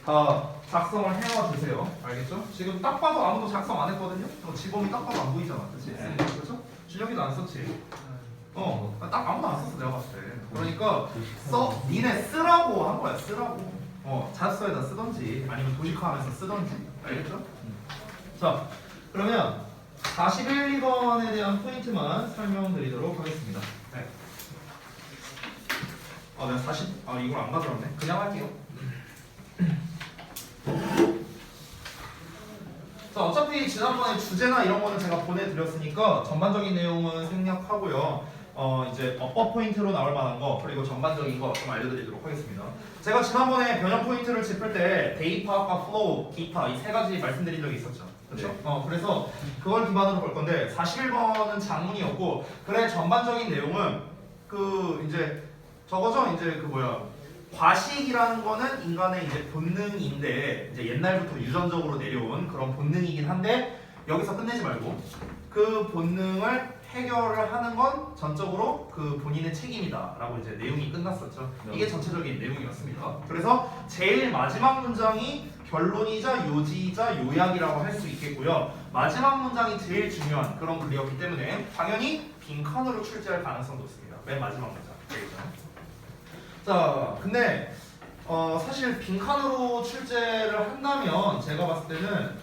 다 작성을 해와 주세요. 알겠죠? 지금 딱 봐도 아무도 작성 안 했거든요. 지범이 딱 봐도 안 보이잖아, 그렇지? 그렇죠? 준혁이도 안 썼지. 딱 아무도 안 썼어 내가 봤을 때. 그러니까 니네 쓰라고 한 거야, 쓰라고. 자소서에다 쓰던지 아니면 도식화하면서 쓰던지. 알겠죠? 자, 그러면 41, 2번에 대한 포인트만 설명드리도록 하겠습니다. 네. 내가 이걸 안 가져왔네. 그냥 할게요. 자, 어차피 지난번에 주제나 이런 거는 제가 보내드렸으니까 전반적인 내용은 생략하고요. 이제 어법 포인트로 나올 만한 거 그리고 전반적인 거 좀 알려드리도록 하겠습니다. 제가 지난번에 변형 포인트를 짚을 때 데이터와 플로우, 기타 이 세 가지 말씀드린 적이 있었죠. 그렇죠? 그래서 그걸 기반으로 볼 건데 41번은 장문이었고 그래 전반적인 내용은 이제 저거죠. 이제 과식이라는 거는 인간의 이제 본능인데 이제 옛날부터 유전적으로 내려온 그런 본능이긴 한데 여기서 끝내지 말고 그 본능을 해결을 하는 건 전적으로 그 본인의 책임이다라고 이제 내용이 끝났었죠. 이게 전체적인 내용이었습니다. 그래서 제일 마지막 문장이 결론이자 요지이자 요약이라고 할 수 있겠고요. 마지막 문장이 제일 중요한 그런 글이었기 때문에 당연히 빈칸으로 출제할 가능성도 있습니다. 맨 마지막 문장. 되겠죠? 자, 근데 사실 빈칸으로 출제를 한다면 제가 봤을 때는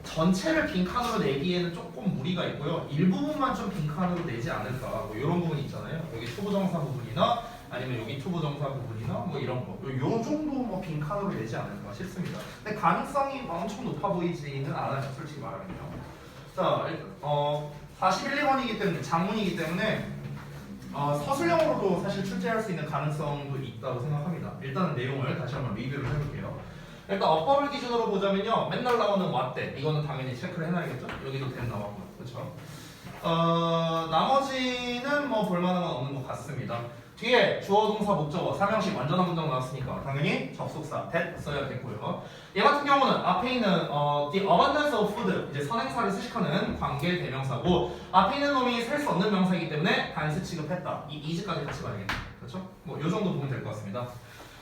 전체를 빈칸으로 내기에는 조금 무리가 있고요. 일부분만 좀 빈칸으로 내지 않을까 뭐 이런 부분이 있잖아요. 여기 초보정사 부분이나 아니면 여기 초보정사 부분이나 뭐 이런 거 요 정도 뭐 빈칸으로 내지 않을까 싶습니다. 근데 가능성이 엄청 높아 보이지는 않아요. 솔직히 말하면요. 자, 41, 2번이기 때문에 장문이기 때문에 서술형으로도 사실 출제할 수 있는 가능성도 있다고 생각합니다. 일단은 내용을 다시 한번 리뷰를 해볼게요. 일단 어법을 기준으로 보자면요. 맨날 나오는 what 이거는 당연히 체크를 해놔야겠죠? 여기도 된 나왔고요. 그렇죠? 나머지는 뭐 볼만한 건 없는 것 같습니다. 뒤에 주어, 동사, 목적어, 삼형식 완전한 문장 나왔으니까 당연히 접속사 that 써야겠고요. 얘 같은 경우는 앞에 있는 the abundance of food 이제 선행사를 수식하는 관계 대명사고 앞에 있는 놈이 셀 수 없는 명사이기 때문에 단수 취급했다. 이 is까지 같이 봐야겠네. 그렇죠? 뭐 요 정도 보면 될 것 같습니다.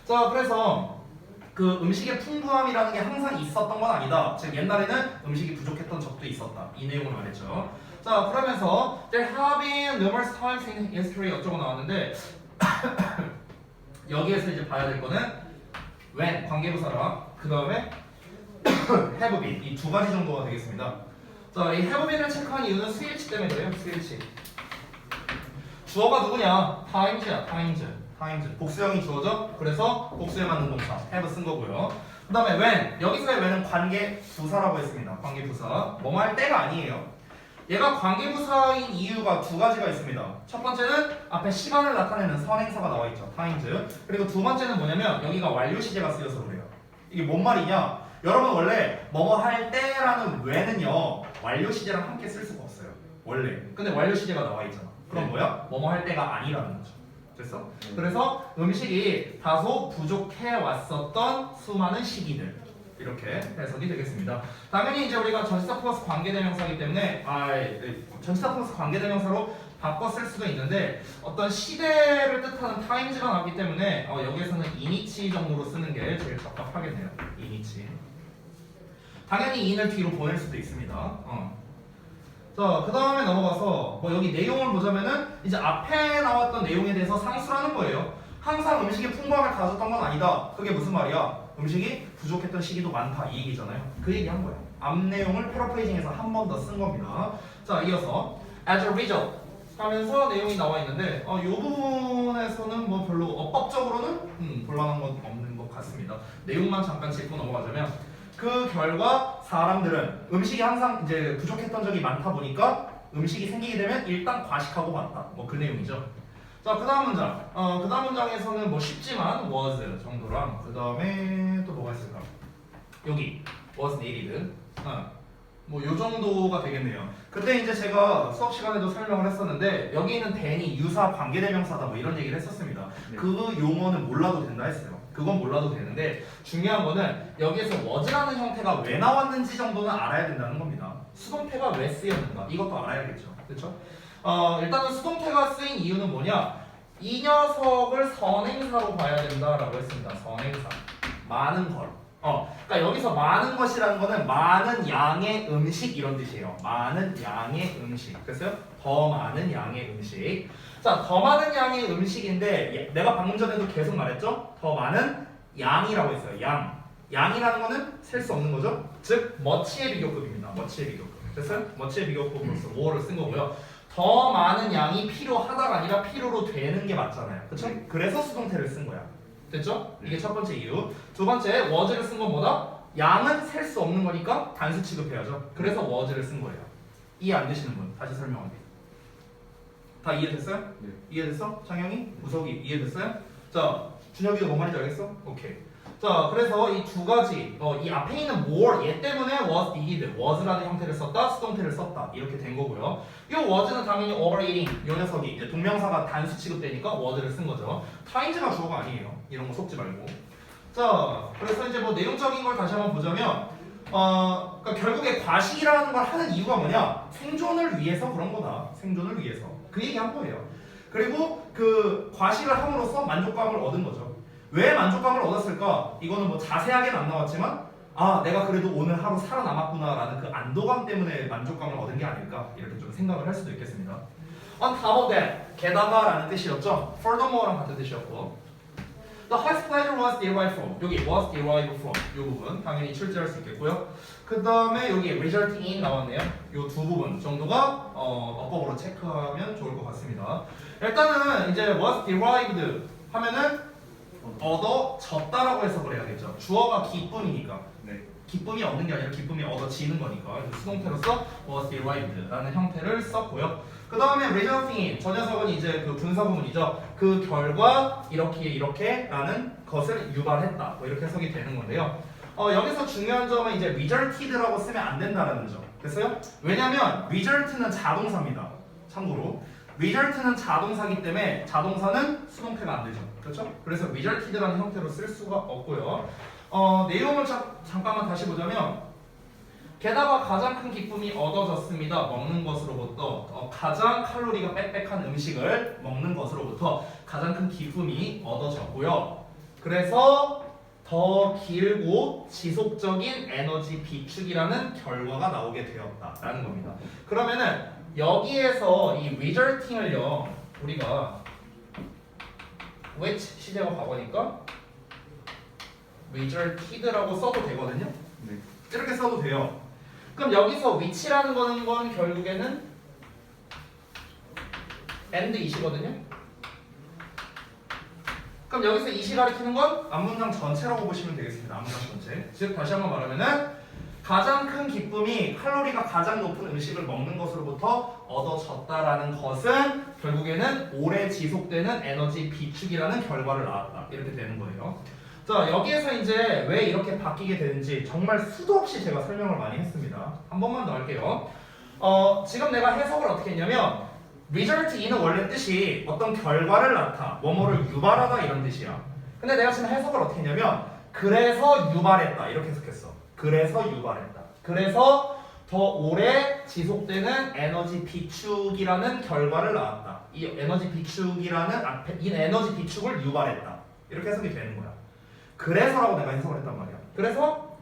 자, 그래서 그 음식의 풍부함이라는 게 항상 있었던 건 아니다. 즉 옛날에는 음식이 부족했던 적도 있었다. 이 내용을 말했죠. 자, 그러면서 there have been numerous times in history 어쩌고 나왔는데 여기에서 이제 봐야 될 거는 when 관계부사라 그 다음에 have been 이 두 가지 정도가 되겠습니다. 자, 이 have been을 체크한 이유는 스위치 때문에 그래요. 스위치. 주어가 누구냐? times야. times. 복수형이 주어죠? 그래서 복수에 맞는 동사 have 쓴 거고요. 그 다음에 when 여기서의 when은 관계부사라고 했습니다. 관계부사 뭐뭐 할 때가 아니에요. 얘가 관계부사인 이유가 두 가지가 있습니다. 첫 번째는 앞에 시간을 나타내는 선행사가 나와 있죠. times. 그리고 두 번째는 뭐냐면 여기가 완료 시제가 쓰여서 그래요. 이게 뭔 말이냐? 여러분 원래 뭐뭐 할 때라는 when은요 완료 시제랑 함께 쓸 수가 없어요. 원래. 근데 완료 시제가 나와 있잖아. 그럼 뭐야? 뭐뭐 할 때가 아니라는 거죠. 됐어? 그래서 음식이 다소 부족해 왔었던 수많은 시기들. 이렇게 해석이 되겠습니다. 당연히 이제 우리가 전치사 플러스 관계대명사이기 때문에 전치사 플러스 관계대명사로 바꿔 쓸 수도 있는데 어떤 시대를 뜻하는 times가 나왔기 때문에 여기에서는 in이치 정도로 쓰는 게 제일 적합하겠네요. in이치. 당연히 in을 뒤로 보낼 수도 있습니다. 자, 그 다음에 넘어가서 뭐 여기 내용을 보자면은 이제 앞에 나왔던 내용에 대해서 상수라는 거예요. 항상 음식이 풍부함을 가졌던 건 아니다. 그게 무슨 말이야? 음식이 부족했던 시기도 많다 이 얘기잖아요. 그 얘기 한 거예요. 앞 내용을 패러프레이징해서 한 번 더 쓴 겁니다. 자, 이어서 as a result 하면서 내용이 나와 있는데 이 부분에서는 뭐 별로 어법적으로는 볼만한 건 없는 것 같습니다. 내용만 잠깐 짚고 넘어가자면 그 결과 사람들은 음식이 항상 이제 부족했던 적이 많다 보니까 음식이 생기게 되면 일단 과식하고 맞다. 뭐 그 내용이죠. 자, 그 다음 문장. 그 다음 문장에서는 뭐 쉽지만 was 정도랑 그 다음에 또 뭐가 있을까? 여기 was needed. 뭐 요 정도가 되겠네요. 그때 이제 제가 수업 시간에도 설명을 했었는데 여기 있는 then이 유사 관계대명사다 뭐 이런 얘기를 했었습니다. 네. 그 용어는 몰라도 된다 했어요. 그건 몰라도 되는데 중요한 거는 여기에서 was라는 형태가 왜 나왔는지 정도는 알아야 된다는 겁니다. 수동태가 왜 쓰였는가 이것도 알아야겠죠. 그렇죠? 일단은 수동태가 쓰인 이유는 뭐냐? 이 녀석을 선행 선행사로 봐야 된다라고 했습니다. 선행사. 많은 걸. 그러니까 여기서 많은 것이라는 거는 많은 양의 음식 이런 뜻이에요. 많은 양의 음식. 그래서 더 많은 양의 음식. 자, 더 많은 양의 음식인데 내가 방금 전에도 계속 말했죠? 더 많은 양이라고 했어요. 양. 양이라는 거는 셀 수 없는 거죠. 즉 머치의 비교급입니다. 머치의 비교급. 됐어요? 머치의 비교급으로서 뭐를 쓴 거고요. 더 많은 양이 필요하다가 아니라 필요로 되는 게 맞잖아요. 그렇죠? 그래서 수동태를 쓴 거야. 됐죠? 이게 첫 번째 이유. 두 번째, was를 쓴 건 뭐다? 양은 셀 수 없는 거니까 단수 취급해야죠. 그래서 was를 쓴 거예요. 이해 안 되시는 분 다시 설명할게요. 다 이해됐어요? 네. 이해됐어? 창영이? 우석이 이해됐어요? 자, 준혁이가 뭔 말인지 알겠어? 오케이. 자, 그래서 이 두 가지, 이 앞에 있는 more, 얘 때문에 was needed, was라는 형태를 썼다, 수동태를 썼다 이렇게 된 거고요. 이 was는 당연히 overeating, 이 녀석이 이제 동명사가 단수 취급되니까 was를 쓴 거죠. times가 주어가 아니에요. 이런 거 속지 말고. 자, 그래서 이제 뭐 내용적인 걸 다시 한번 보자면, 그러니까 결국에 과식이라는 걸 하는 이유가 뭐냐? 생존을 위해서 그런 거다. 생존을 위해서. 그 얘기 한 거예요. 그리고 그 과식을 함으로써 만족감을 얻은 거죠. 왜 만족감을 얻었을까? 이거는 뭐 자세하게는 안 나왔지만 내가 그래도 오늘 하루 살아남았구나라는 그 안도감 때문에 만족감을 얻은 게 아닐까 이렇게 좀 생각을 할 수도 있겠습니다. On top of that, 게다가라는 뜻이었죠. Furthermore랑 같은 뜻이었고 The highest pleasure was derived from 여기 was derived from 이 부분 당연히 출제할 수 있겠고요. 그 다음에 여기 result in 나왔네요. 이 두 부분 정도가 어법으로 체크하면 좋을 것 같습니다. 일단은 이제 was derived 하면은 얻어졌다라고 해석을 해야겠죠. 주어가 기쁨이니까. 네. 기쁨이 얻는 게 아니라 기쁨이 얻어지는 거니까 수동태로서 was derived라는 형태를 썼고요. 그 다음에 resulting in 저 녀석은 이제 그 분사 부분이죠. 그 결과 이렇게라는 것을 유발했다. 뭐 이렇게 해석이 되는 건데요. 여기서 중요한 점은 이제 resulted라고 쓰면 안 된다라는 점. 됐어요? 왜냐면 result는 자동사입니다. 참고로. result는 자동사기 때문에 자동사는 수동태가 안 되죠. 그렇죠? 그래서 resulted라는 형태로 쓸 수가 없고요. 내용을 잠깐만 다시 보자면 게다가 가장 큰 기쁨이 얻어졌습니다. 먹는 것으로부터 가장 칼로리가 빽빽한 음식을 먹는 것으로부터 가장 큰 기쁨이 얻어졌고요. 그래서 더 길고 지속적인 에너지 비축이라는 결과가 나오게 되었다라는 겁니다. 그러면은 여기에서 이 resulting을요 우리가 which 시제가 과거니까 resulted라고 써도 되거든요. 네. 이렇게 써도 돼요. 그럼 여기서 which라는 건 결국에는 and it이거든요. 그럼 여기서 it이 가리키는 건 앞문장 전체라고 보시면 되겠습니다. 앞문장 전체. 즉 다시 한번 말하면은 가장 큰 기쁨이 칼로리가 가장 높은 음식을 먹는 것으로부터 얻어졌다라는 것은 결국에는 오래 지속되는 에너지 비축이라는 결과를 낳았다. 이렇게 되는 거예요. 자, 여기에서 이제 왜 이렇게 바뀌게 되는지 정말 수도 없이 제가 설명을 많이 했습니다. 한 번만 더 할게요. 지금 내가 해석을 어떻게 했냐면 result in은 원래 뜻이 어떤 결과를 낳다, 뭐뭐를 유발하다 이런 뜻이야. 근데 내가 지금 해석을 어떻게 했냐면 그래서 유발했다 이렇게 해석했어. 그래서 유발했다. 그래서 더 오래 지속되는 에너지 비축이라는 결과를 낳았다. 이 에너지 비축이라는 이 에너지 비축을 유발했다. 이렇게 해석이 되는 거야. 그래서라고 내가 해석을 했단 말이야. 그래서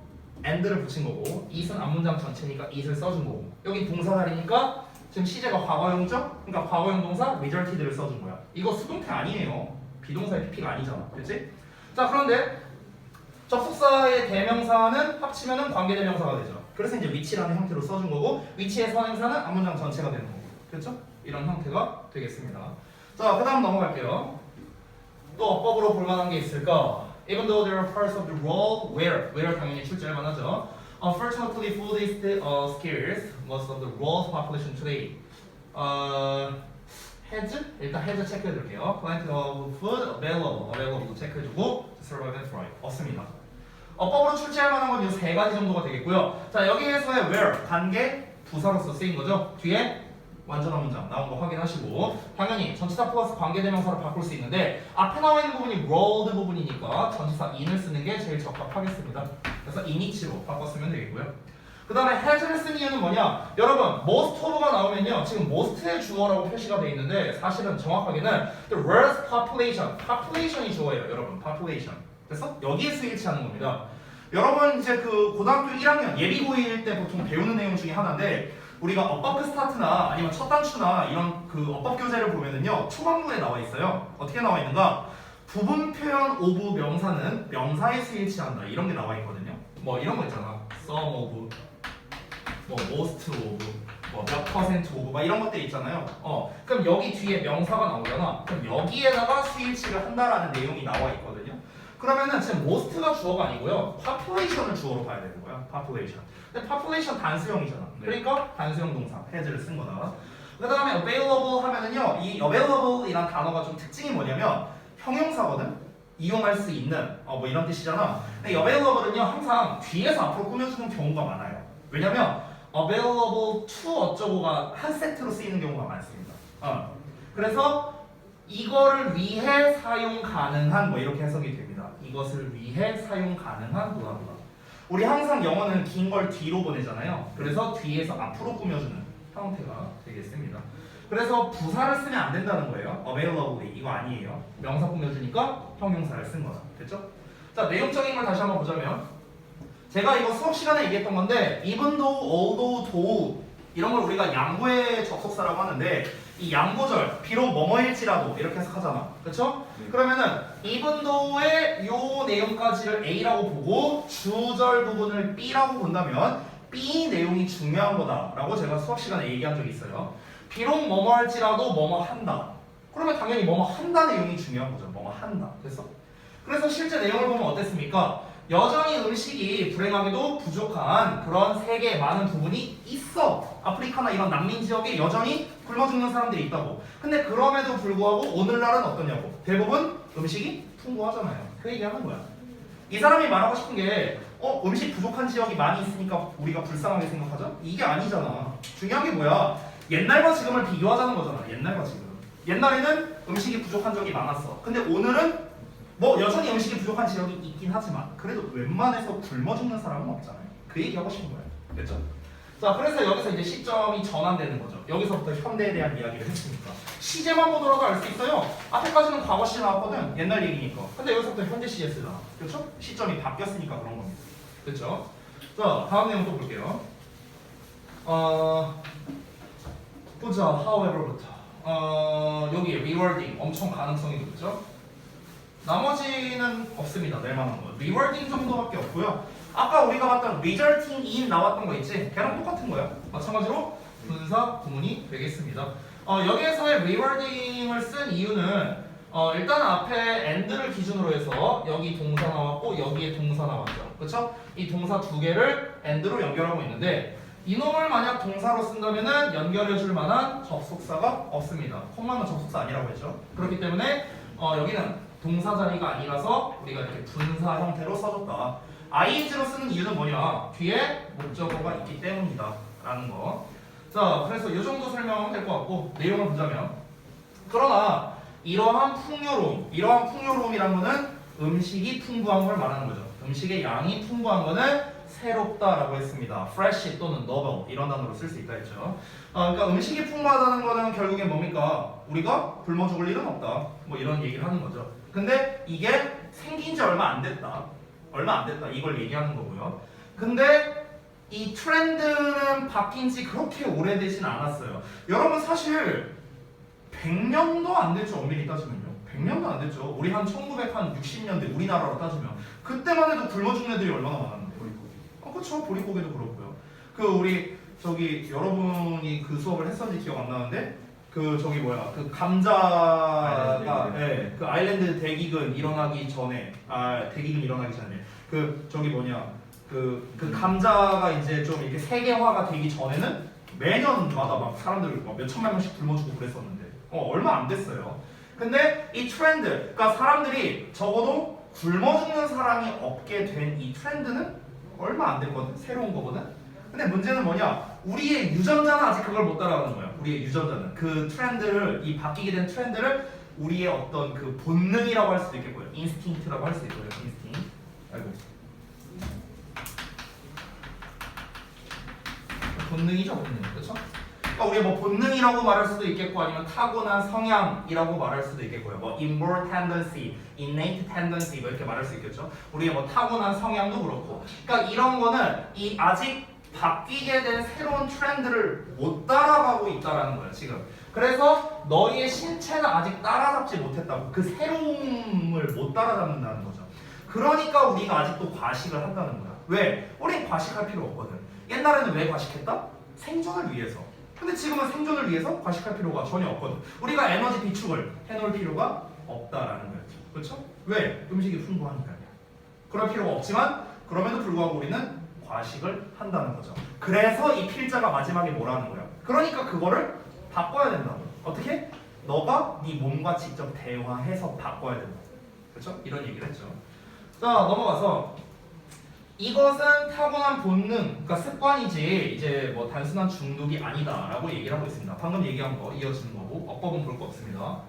and를 붙인 거고 it은 앞문장 전체니까 it을 써준 거고 여기 동사살이니까 지금 시제가 과거형이죠? 그러니까 과거형 동사 resulted를 써준 거야. 이거 수동태 아니에요. 비동사의 PP가 아니잖아. 그렇지? 자, 그런데 접속사의 대명사는 합치면은 관계대명사가 되죠. 그래서 이제 which라는 형태로 써준 거고 which의 선행사는 앞문장 전체가 되는 거고. 그렇죠? 이런 형태가 되겠습니다. 자, 그 다음 넘어갈게요. 또 어법으로 볼만한 게 있을까? Even though there are parts of the world where 당연히 출제할 만하죠. Unfortunately, food is scarce. Most of the world's population today has 일단 has 체크해둘게요. Plenty of food available 체크해주고 to survive and thrive. 없습니다. 어법으로 출제할 만한 건 이 세 가지 정도가 되겠고요. 자, 여기에서의 where 관계 부사로서 쓰인 거죠. 뒤에 완전한 문장 나온 거 확인하시고 당연히 전치사 플러스 관계대명사로 바꿀 수 있는데 앞에 나와 있는 부분이 rolled 부분이니까 전치사 in을 쓰는 게 제일 적합하겠습니다. 그래서 in이치로 바꿨으면 되겠고요. 그 다음에 has를 쓴 이유는 뭐냐? 여러분 most of가 나오면요 지금 most의 주어라고 표시가 되어 있는데 사실은 정확하게는 the world's population이 주어예요. 여러분 population. 그래서 여기에 스위치하는 겁니다. 여러분 이제 그 고등학교 1학년 예비고일 때 보통 배우는 내용 중에 하나인데 우리가 어법 스타트나 아니면 첫 단추나 이런 그 어법 교재를 보면은요 초반부에 나와 있어요. 어떻게 나와 있는가? 부분 표현 오브 명사는 명사에 스위치한다 이런 게 나와 있거든요. 뭐 이런 거 있잖아. some of, 뭐 most of, 뭐 몇 퍼센트 오브 막 이런 것들 있잖아요. 그럼 여기 뒤에 명사가 나오잖아. 그럼 여기에다가 스위치를 한다라는 내용이 나와 있거든요. 그러면은 지금 most가 주어가 아니고요. population을 주어로 봐야 되는 거야. population. 근데 population 단수형이잖아. 네. 그러니까 단수형 동사 has를 쓴 거다. 그 다음에 available 하면은요. 이 available이란 단어가 좀 특징이 뭐냐면 형용사거든. 이용할 수 있는 뭐 이런 뜻이잖아. 근데 available은요 항상 뒤에서 앞으로 꾸며주는 경우가 많아요. 왜냐면 available to 어쩌고가 한 세트로 쓰이는 경우가 많습니다. 그래서 이거를 위해 사용 가능한 뭐 이렇게 해석이 됩니다. 이것을 위해 사용 가능한 뭐라보다. 우리 항상 영어는 긴 걸 뒤로 보내잖아요. 그래서 뒤에서 앞으로 꾸며주는 형태가 되겠습니다. 그래서 부사를 쓰면 안 된다는 거예요. availably 이거 아니에요. 명사 꾸며주니까 형용사를 쓴 거다. 됐죠? 자 내용적인 걸 다시 한번 보자면 제가 이거 수업 시간에 얘기했던 건데 even though, although, though 이런 걸 우리가 양보의 접속사라고 하는데 이 양보절 비록 뭐뭐일지라도 이렇게 해석하잖아. 그렇죠? 그러면은 even though의 요 내용까지를 A라고 보고 주절 부분을 B라고 본다면 B 내용이 중요한 거다라고 제가 수업 시간에 얘기한 적이 있어요. 비록 뭐뭐할지라도 뭐뭐 한다. 그러면 당연히 뭐뭐 한다 내용이 중요한 거죠. 뭐뭐 한다. 됐어? 그래서 실제 내용을 보면 어땠습니까? 여전히 음식이 불행하게도 부족한 그런 세계의 많은 부분이 있어. 아프리카나 이런 난민 지역에 여전히 굶어 죽는 사람들이 있다고. 근데 그럼에도 불구하고 오늘날은 어떠냐고. 대부분 음식이 풍부하잖아요. 그 얘기하는 거야. 이 사람이 말하고 싶은 게 음식 부족한 지역이 많이 있으니까 우리가 불쌍하게 생각하자? 이게 아니잖아. 중요한 게 뭐야? 옛날과 지금을 비교하자는 거잖아. 옛날과 지금. 옛날에는 음식이 부족한 적이 많았어. 근데 오늘은 뭐 여전히 음식이 부족한 지역이 있긴 하지만 그래도 웬만해서 굶어 죽는 사람은 없잖아요. 그 얘기하고 싶은 거예요. 됐죠? 자, 그래서 여기서 이제 시점이 전환되는 거죠. 여기서부터 현대에 대한 이야기를 했으니까 시제만 보더라도 알 수 있어요. 앞에까지는 과거 시제 나왔거든. 옛날 얘기니까. 근데 여기서부터 현재 시제 쓰잖아. 그렇죠? 시점이 바뀌었으니까 그런 겁니다. 됐죠? 자, 다음 내용 또 볼게요. 보자. however부터. 여기 rewording 엄청 가능성이 높죠? 나머지는 없습니다. 낼만한 거. rewording 정도밖에 없고요. 아까 우리가 봤던 resulting in 나왔던 거 있지? 걔랑 똑같은 거야. 마찬가지로 분사 구문이 되겠습니다. 여기에서의 rewording을 쓴 이유는 일단 앞에 and를 기준으로 해서 여기 동사 나왔고 여기에 동사 나왔죠. 그렇죠? 이 동사 두 개를 and로 연결하고 있는데 이놈을 만약 동사로 쓴다면은 연결해줄 만한 접속사가 없습니다. 콤마는 접속사 아니라고 했죠. 그렇기 때문에 여기는 동사 자리가 아니라서 우리가 이렇게 분사 형태로 써줬다. ing로 쓰는 이유는 뭐냐? 뒤에 목적어가 있기 때문이다 라는 거. 자, 그래서 이 정도 설명은 될 것 같고 내용을 보자면 그러나 이러한 풍요로움이란 거는 음식이 풍부한 걸 말하는 거죠. 음식의 양이 풍부한 거는 새롭다라고 했습니다. fresh 또는 novel 이런 단어로 쓸 수 있다 했죠. 그러니까 음식이 풍부하다는 거는 결국엔 뭡니까? 우리가 굶어 죽을 일은 없다. 뭐 이런 얘기를 하는 거죠. 근데 이게 생긴 지 얼마 안 됐다. 이걸 얘기하는 거고요. 근데 이 트렌드는 바뀐 지 그렇게 오래되진 않았어요. 여러분 사실 100년도 안 됐죠. 엄밀히 따지면요. 100년도 안 됐죠. 우리 한 1960년대 우리나라로 따지면 그때만 해도 굶어 죽는 애들이 얼마나 많았는데. 그렇죠. 보릿고개도 그렇고요. 그 우리 저기 여러분이 그 수업을 했었는지 기억 안 나는데 그 저기 뭐야 그 감자가 그 아일랜드 대기근 일어나기 전에 그 저기 뭐냐 그 감자가 이제 좀 이렇게 세계화가 되기 전에는 매년마다 막 사람들 몇 천만 명씩 굶어 죽고 그랬었는데 얼마 안 됐어요. 근데 이 트렌드, 그러니까 사람들이 적어도 굶어 죽는 사람이 없게 된 이 트렌드는 얼마 안 됐거든. 새로운 거거든. 근데 문제는 뭐냐? 우리의 유전자는 아직 그걸 못 따라가는 거야. 우리의 유전자는 그 트렌드를 이 바뀌게 된 트렌드를 우리의 어떤 그 본능이라고 할 수도 있겠고요. 인스팅트라고 할 수도 있고요. 인스팅. 아이고. 본능이죠, 본능. 그렇죠? 그러니까 우리가 뭐 본능이라고 말할 수도 있겠고 아니면 타고난 성향이라고 말할 수도 있겠고요. 뭐 inborn tendency, innate tendency 뭐 이렇게 말할 수 있겠죠. 우리가 뭐 타고난 성향도 그렇고. 그러니까 이런 거는 이 아직 바뀌게 된 새로운 트렌드를 못 따라가고 있다라는 거예요, 지금. 그래서 너희의 신체는 아직 따라잡지 못했다고. 그 새로움을 못 따라잡는다는 거죠. 그러니까 우리가 아직도 과식을 한다는 거야. 왜? 우린 과식할 필요 없거든. 옛날에는 왜 과식했다? 생존을 위해서. 근데 지금은 생존을 위해서 과식할 필요가 전혀 없거든. 우리가 에너지 비축을 해놓을 필요가 없다라는 거였죠. 그렇죠? 왜? 음식이 풍부하니까요. 그럴 필요가 없지만 그럼에도 불구하고 우리는 과식을 한다는 거죠. 그래서 이 필자가 마지막에 뭐라는 거야? 그러니까 그거를 바꿔야 된다고. 어떻게? 너가 네 몸과 직접 대화해서 바꿔야 된다. 그렇죠? 이런 얘기를 했죠. 자, 넘어가서 이것은 타고난 본능, 그러니까 습관이지 이제 뭐 단순한 중독이 아니다라고 얘기를 하고 있습니다. 방금 얘기한 거 이어지는 거고 어법은 볼 거 없습니다.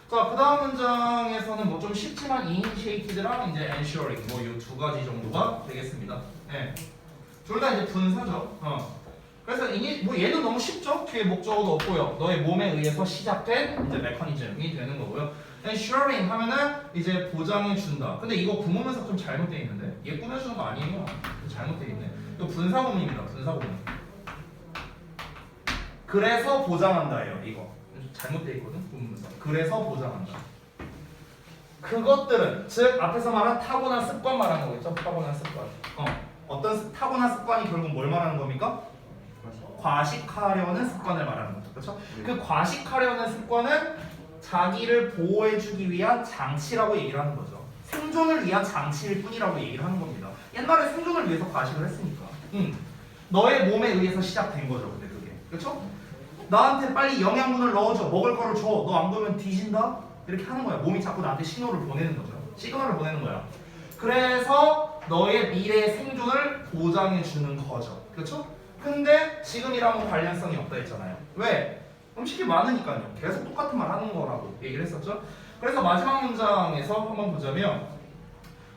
자, 그 다음 문장에서는 뭐 좀 쉽지만 initiated랑 이제 ensuring 뭐 이 두 가지 정도가 되겠습니다. 네. 둘 다 이제 분사죠. 그래서 뭐 얘는 너무 쉽죠? 뒤에 목적어도 없고요. 너의 몸에 의해서 시작된 이제 메커니즘이 되는 거고요. ensuring 하면은 이제 보장해 준다. 근데 이거 구문에서 좀 잘못되어 있는데 얘 꾸며주는 거 아니에요. 잘못되어 있네. 이거 분사구문입니다. 분사구문. 그래서 보장한다예요. 이거 잘못되어 있거든. 구문에서. 그래서 보장한다. 그것들은 즉 앞에서 말한 타고난 습관 말하는 거겠죠. 타고난 습관. 어떤 타고난 습관이 결국 뭘 말하는 겁니까? 과식하려는 습관을 말하는 거죠. 그렇죠? 그 과식하려는 습관은 자기를 보호해주기 위한 장치라고 얘기를 하는 거죠. 생존을 위한 장치일 뿐이라고 얘기를 하는 겁니다. 옛날에 생존을 위해서 과식을 했으니까. 너의 몸에 의해서 시작된 거죠. 근데 그게. 그렇죠? 나한테 빨리 영양분을 넣어줘. 먹을 거를 줘. 너 안 그러면 뒤진다? 이렇게 하는 거야. 몸이 자꾸 나한테 신호를 보내는 거죠. 시그널을 보내는 거야. 그래서 너의 미래의 생존을 보장해 주는 거죠. 그렇죠? 근데 지금이랑은 관련성이 없다 했잖아요. 왜? 음식이 많으니까요. 계속 똑같은 말 하는 거라고 얘기를 했었죠. 그래서 마지막 문장에서 한번 보자면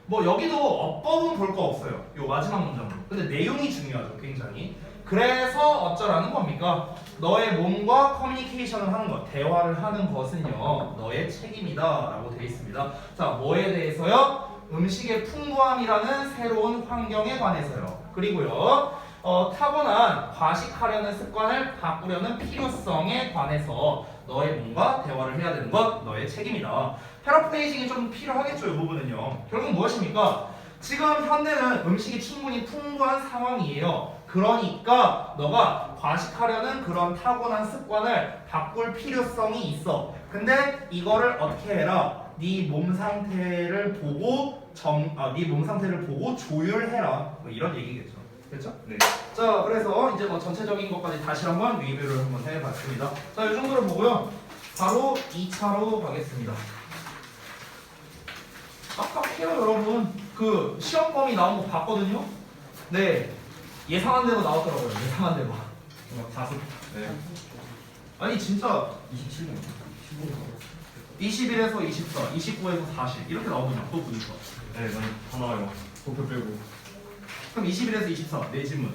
뭐 여기도 어법은 볼 거 없어요. 요 마지막 문장으로. 근데 내용이 중요하죠. 굉장히. 그래서 어쩌라는 겁니까? 너의 몸과 커뮤니케이션을 하는 것, 대화를 하는 것은요 너의 책임이다 라고 되어 있습니다. 자, 뭐에 대해서요? 음식의 풍부함이라는 새로운 환경에 관해서요. 그리고요 타고난 과식하려는 습관을 바꾸려는 필요성에 관해서 너의 몸과 대화를 해야 되는 것 너의 책임이다. 패러프레이징이 좀 필요하겠죠. 이 부분은요. 결국 무엇입니까? 지금 현대는 음식이 충분히 풍부한 상황이에요. 그러니까 너가 과식하려는 그런 타고난 습관을 바꿀 필요성이 있어. 근데 이거를 어떻게 해라? 네 몸 상태를 보고 네 몸 상태를 보고 조율해라. 뭐 이런 얘기겠죠. 그렇죠? 네. 자, 그래서 이제 뭐 전체적인 것까지 다시 한번 리뷰를 한번 해봤습니다. 자, 이 정도로 보고요. 바로 2차로 가겠습니다. 깜빡해요, 여러분. 그 시험 범위 나온 거 봤거든요. 네. 예상한 대로 나왔더라고요. 예상한 대로. 자습. 네. 아니 진짜 27년 21에서 24, 29에서 40 이렇게 나오더냐 또 보니까. 네, 다 나와요. 도표 빼고. 그럼 21에서 24 4지문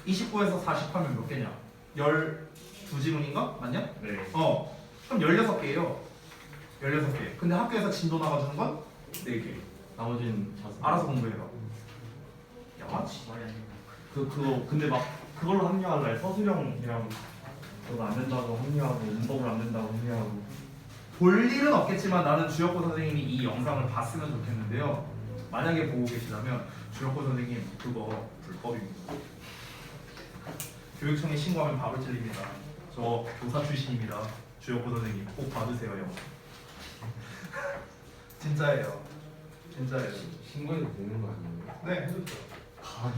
29에서 40 하면 몇 개냐? 12지문인가? 맞냐? 네. 그럼 16개예요 16개. 근데 학교에서 진도 나가주는 건 4개. 나머지는 자습. 알아서 공부해라. 양아치. 그거 근데 막 그걸로 합류할래. 서술형이랑 그거 안 된다고 합류하고 문법을 안 된다고 합류하고. 볼 일은 없겠지만 나는 주혁고 선생님이 이 영상을 봤으면 좋겠는데요. 만약에 보고 계시다면 주혁고 선생님 그거 불법입니다. 교육청에 신고하면 밥을 찔립니다. 저 교사 출신입니다. 주혁고 선생님 꼭 봐주세요. 형. 진짜예요. 진짜예요. 신고해도 되는 거 아니에요? 네, 해줬죠.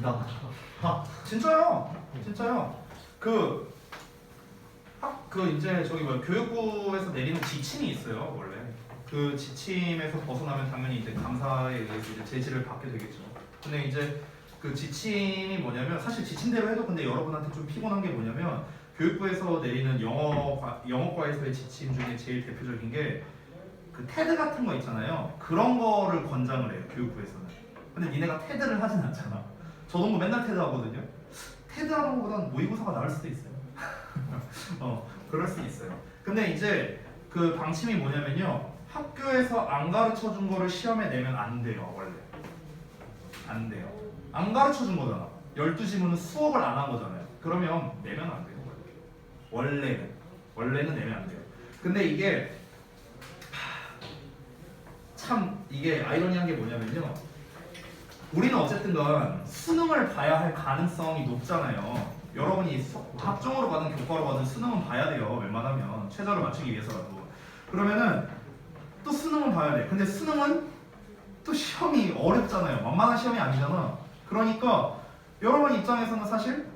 나. 진짜요. 진짜요. 그 이제 저기 뭐 교육부에서 내리는 지침이 있어요. 원래 그 지침에서 벗어나면 당연히 이제 감사에 의해서 이제 제지를 받게 되겠죠. 근데 이제 그 지침이 뭐냐면 사실 지침대로 해도 근데 여러분한테 좀 피곤한 게 뭐냐면 교육부에서 내리는 영어과에서의 지침 중에 제일 대표적인 게 그 테드 같은 거 있잖아요. 그런 거를 권장을 해요. 교육부에서는. 근데 니네가 테드를 하진 않잖아. 저도 뭐 맨날 테드 하거든요. 테드하는 것보다는 모의고사가 나을 수도 있어요. 그럴 수 있어요. 근데 이제 그 방침이 뭐냐면요. 학교에서 안 가르쳐 준 거를 시험에 내면 안 돼요. 원래 안 돼요. 안 가르쳐 준 거잖아. 12지문은 수업을 안 한 거잖아요. 그러면 내면 안 돼요. 원래는 내면 안 돼요. 근데 이게 참 이게 아이러니한 게 뭐냐면요. 우리는 어쨌든간 수능을 봐야 할 가능성이 높잖아요. 여러분이 학종으로 받은 교과로 받은 수능은 봐야 돼요. 웬만하면 최저를 맞추기 위해서라도. 그러면은 또 수능은 봐야 돼. 근데 수능은 또 시험이 어렵잖아요. 만만한 시험이 아니잖아. 그러니까 여러분 입장에서는 사실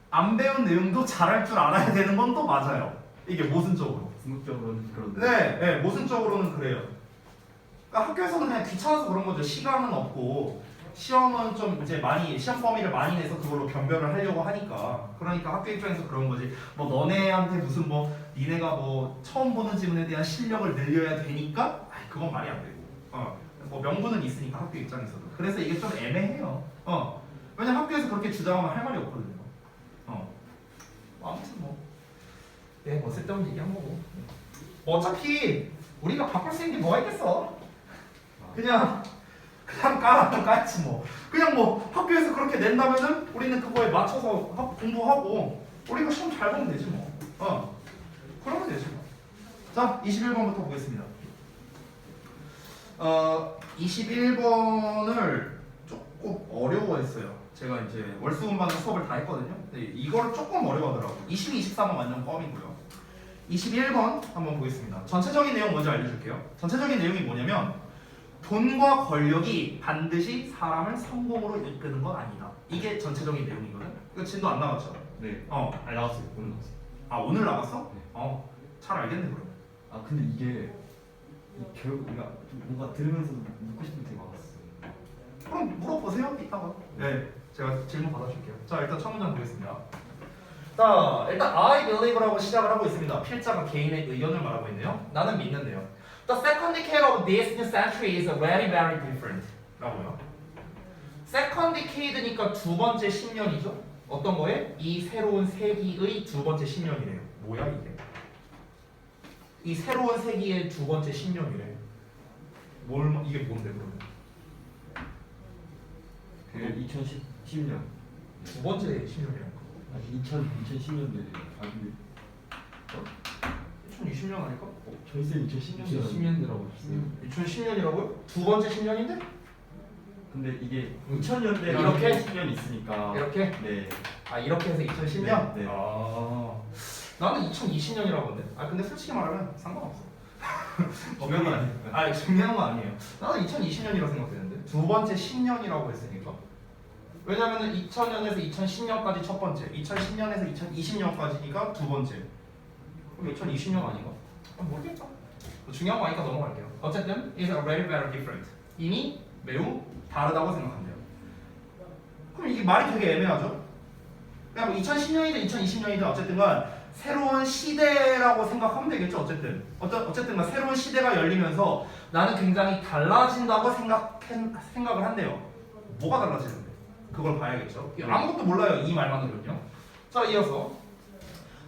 안 배운 내용도 잘할 줄 알아야 되는 건 또 맞아요. 이게 모순적으로. 궁극적으로는 그런. 네, 모순적으로는 그래요. 그러니까 학교에서는 그냥 귀찮아서 그런 거죠. 시간은 없고 시험은 좀 이제 많이 시험 범위를 많이 내서 그걸로 변별을 하려고 하니까. 그러니까 학교 입장에서 그런 거지. 뭐 너네한테 무슨 뭐 니네가 뭐 처음 보는 지문에 대한 실력을 늘려야 되니까 그건 말이 안 되고. 뭐 명분은 있으니까 학교 입장에서도. 그래서 이게 좀 애매해요. 왜냐면 학교에서 그렇게 주장하면 할 말이 없거든요. 아무튼 뭐 쓸데없는 얘기 한 거고. 어차피 우리가 바꿀 수 있는 게 뭐가 있겠어? 그냥 까야지 뭐. 그냥 뭐 학교에서 그렇게 낸다면은 우리는 그거에 맞춰서 공부하고 우리가 시험 잘 보면 되지 뭐. 그러면 되지 뭐. 자, 21번부터 보겠습니다. 21번을 조금 어려워했어요. 제가 이제 월수금반의 수업을 다 했거든요. 근데 이거를 조금 어려워하더라고요. 22, 23은 완전 껌이고요. 21번 한번 보겠습니다. 전체적인 내용 먼저 알려줄게요. 전체적인 내용이 뭐냐면 돈과 권력이 반드시 사람을 성공으로 이끄는 건 아니다. 이게 전체적인 내용이거든. 이거 진도 안 나갔죠? 네. 아, 나왔어요. 오늘 나왔어요. 아, 오늘 나갔어? 네. 잘 알겠네 그럼. 근데 이게 결국 뭔가 들으면서 묻고 싶은 게 되게 많았어요. 그럼 물어보세요 이따가. 네, 제가 질문 받아줄게요. 자, 일단 첫 문장 보겠습니다. 자, 일단 I believe라고 시작을 하고 있습니다. 필자가 개인의 의견을 말하고 있네요. 나는 믿는데요. The second decade of this new century is very, very different. 라고요. Second decade니까 두 번째 10년이죠. 어떤 거에? 이 새로운 세기의 두 번째 10년이래요. 뭐야 이게? 이 새로운 세기의 두 번째 10년이래. 이게 뭔데 그러면? 그 2010년. 두 번째 10년이라는 거. 2010년대. 2020년 아닐까? 저희 쌤 2010년. 2010년대라고 했어요. 2010년이라고요? 두 번째 10년인데? 근데 이게 2000년대랑 이렇게? 10년이 있으니까. 이렇게? 네. 이렇게 해서 2010년? 네. 나는 2020년이라고 했는데. 근데 솔직히 말하면 상관없어. 중요한 건 아니니까. 중요한 건 아니에요. 나는 2020년이라고 생각했는데 두 번째 10년이라고 했으니까. 왜냐면은 2000년에서 2010년까지 첫 번째, 2010년에서 2020년까지가 두 번째. 그럼 2020년 아닌가? 모르겠다. 중요한 거 아니까 넘어갈게요. 어쨌든 is very very different. 이미 매우 다르다고 생각한대요. 그럼 이게 말이 되게 애매하죠? 그냥 뭐 2010년이든 2020년이든 어쨌든간 새로운 시대라고 생각하면 되겠죠. 어쨌든간 새로운 시대가 열리면서 나는 굉장히 달라진다고 생각을 한대요. 뭐가 달라지는데? 그걸 봐야겠죠. 아무것도 몰라요. 이 말만으로는요. 자, 이어서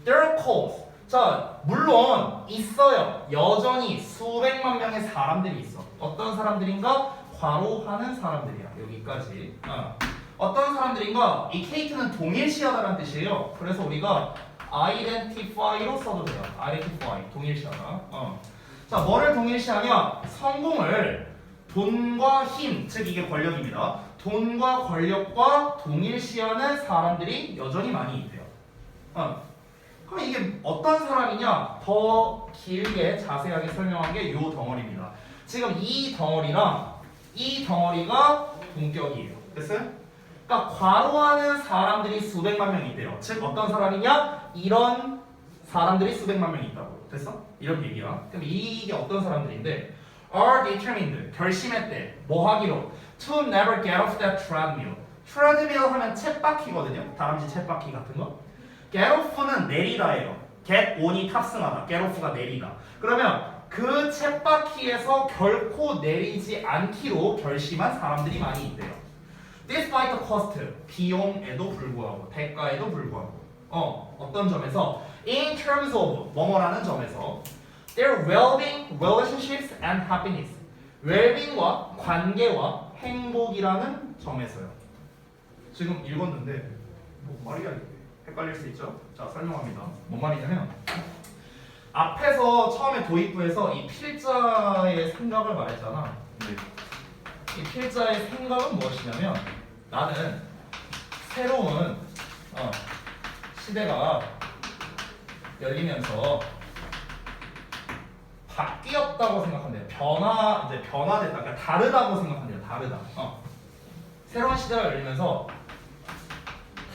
there are calls. 자, 물론 있어요. 여전히 수백만 명의 사람들이 있어. 어떤 사람들인가? 과로하는 사람들이야. 여기까지. 어떤 사람들인가? 이 케이트는 동일시하다는 뜻이에요. 그래서 우리가 identify로 써도 돼요. identify, 동일시하다. 자, 뭐를 동일시하냐? 성공을 돈과 힘, 즉 이게 권력입니다. 돈과 권력과 동일시하는 사람들이 여전히 많이 있대요. 그럼 이게 어떤 사람이냐? 더 길게 자세하게 설명한 게 이 덩어리입니다. 지금 이 덩어리랑 이 덩어리가 동격이에요. 됐어요? 그러니까 과로하는 사람들이 수백만 명 있대요. 즉 어떤 사람이냐? 이런 사람들이 수백만 명 있다고. 됐어? 이런 얘기야. 그럼 이게 어떤 사람들인데 are determined, 결심했대. 뭐 하기로? To never get off that treadmill. treadmill 하면 쳇바퀴거든요. 다람쥐 쳇바퀴 같은 거. get off는 내리다예요. get on이 탑승하다. get off가 내리다. 그러면 그 쳇바퀴에서 결코 내리지 않기로 결심한 사람들이 많이 있대요. despite the cost, 비용에도 불구하고, 대가에도 불구하고, 어떤 점에서 in terms of 뭐뭐라는 점에서 their well-being, relationships and happiness, well-being과 관계와 행복이라는 점에서요. 지금 읽었는데 뭐 말이야 이게 헷갈릴 수 있죠? 자 설명합니다. 뭔 말이냐면 앞에서 처음에 도입부에서 이 필자의 생각을 말했잖아. 네. 이 필자의 생각은 무엇이냐면 나는 새로운 시대가 열리면서 바뀌었다고 생각한대요. 변화됐다. 그러니까 다르다고 생각한대요. 다르다. 새로운 시대가 열리면서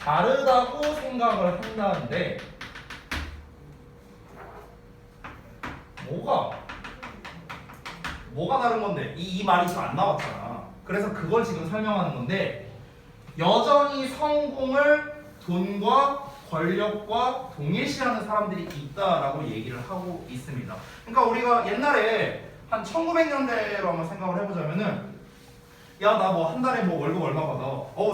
다르다고 생각을 한다는데 뭐가 다른 건데? 이 말이 지금 안 나왔잖아. 그래서 그걸 지금 설명하는 건데 여전히 성공을 돈과 권력과 동일시하는 사람들이 있다라고 얘기를 하고 있습니다. 그러니까 우리가 옛날에 한 1900년대로 한번 생각을 해보자면은 야 나 뭐 한 달에 뭐 월급 얼마 받아